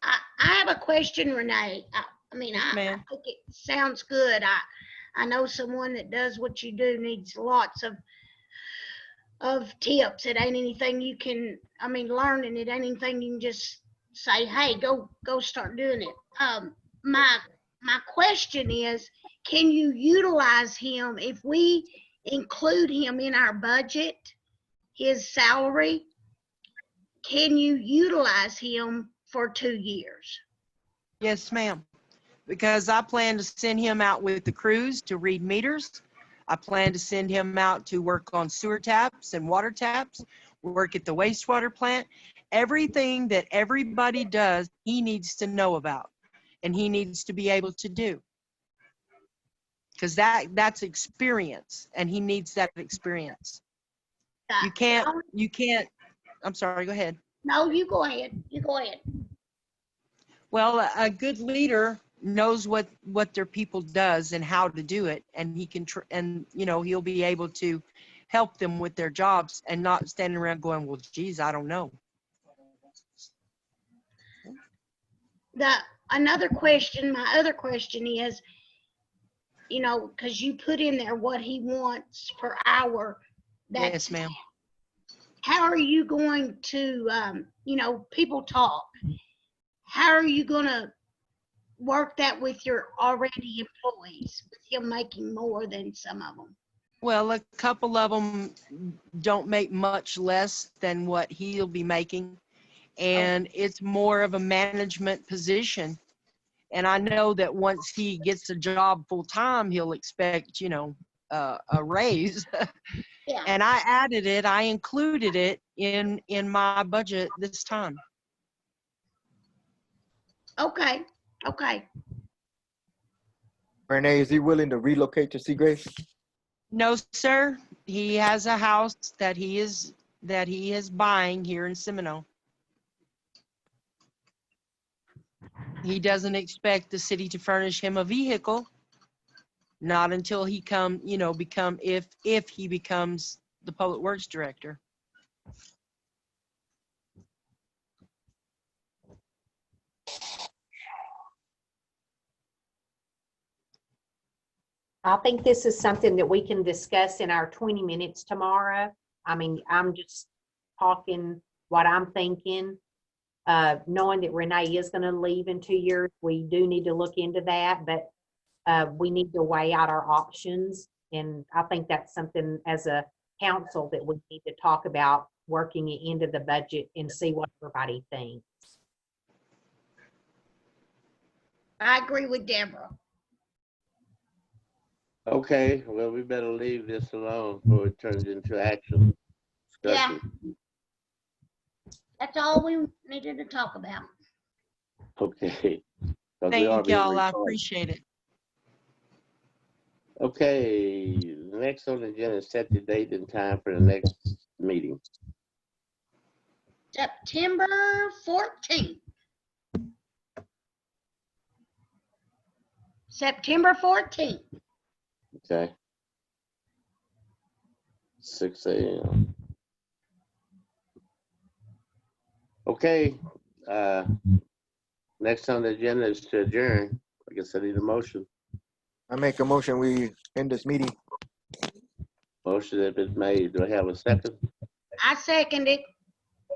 I have a question, Renee. I mean, Yes, I ma'am. think it sounds good. I know someone that does what you do needs lots of tips. It ain't anything you can, I mean, learning, it ain't anything you can just say, hey, go start doing it. My question is, can you utilize him if we include him in our budget, his salary? Can you utilize him for 2 years? Yes, ma'am. Because I plan to send him out with the crews to read meters. I plan to send him out to work on sewer taps and water taps, work at the wastewater plant. Everything that everybody does, he needs to know about, and he needs to be able to do. Because that's experience, and he needs that experience. You can't, I'm sorry, go ahead. No, you go ahead. You go ahead. Well, a good leader knows what their people does and how to do it, and he can and you know, he'll be able to help them with their jobs and not standing around going, well, geez, I don't know. Another question, my other question is, you know, because you put in there what he wants per hour. Yes, ma'am. How are you going to, you know, people talk. How are you going to work that with your already employees, with him making more than some of them? Well, a couple of them don't make much less than what he'll be making, and it's more of a management position. And I know that once he gets a job full time, he'll expect, you know, a raise. Yeah, And I added it, I included it in my budget this time. okay, okay. Renee, is he willing to relocate to Seagrave? No, sir, he has a house that he is buying here in Seminole. He doesn't expect the city to furnish him a vehicle, not until he if he becomes the public works director. I think this is something that we can discuss in our 20 minutes tomorrow. I mean, I'm just talking what I'm thinking. Knowing that Renee is gonna leave in 2 years, we do need to look into that, but we need to weigh out our options. And I think that's something as a council that we need to talk about, working it into the budget and see what everybody thinks. I agree with Deborah. Okay, well, we better leave this alone before it turns into action. Yeah. discussion. That's all we needed to talk about. Okay. 'Cause we are Thank being y'all, I recorded. appreciate it. Okay, next on the agenda is set the date and time for the next meeting. September 14th. September 14th. Okay. 6 a.m. Okay, next on the agenda is to adjourn. I guess I need a motion. I make a motion, we end this meeting. Motion has been made. Do I have a second? I second it.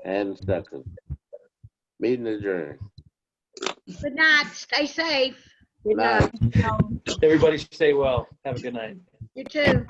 And second. Meeting adjourned. Good night. Stay safe. Good night. Night. Everybody stay well. Have a good night. You too.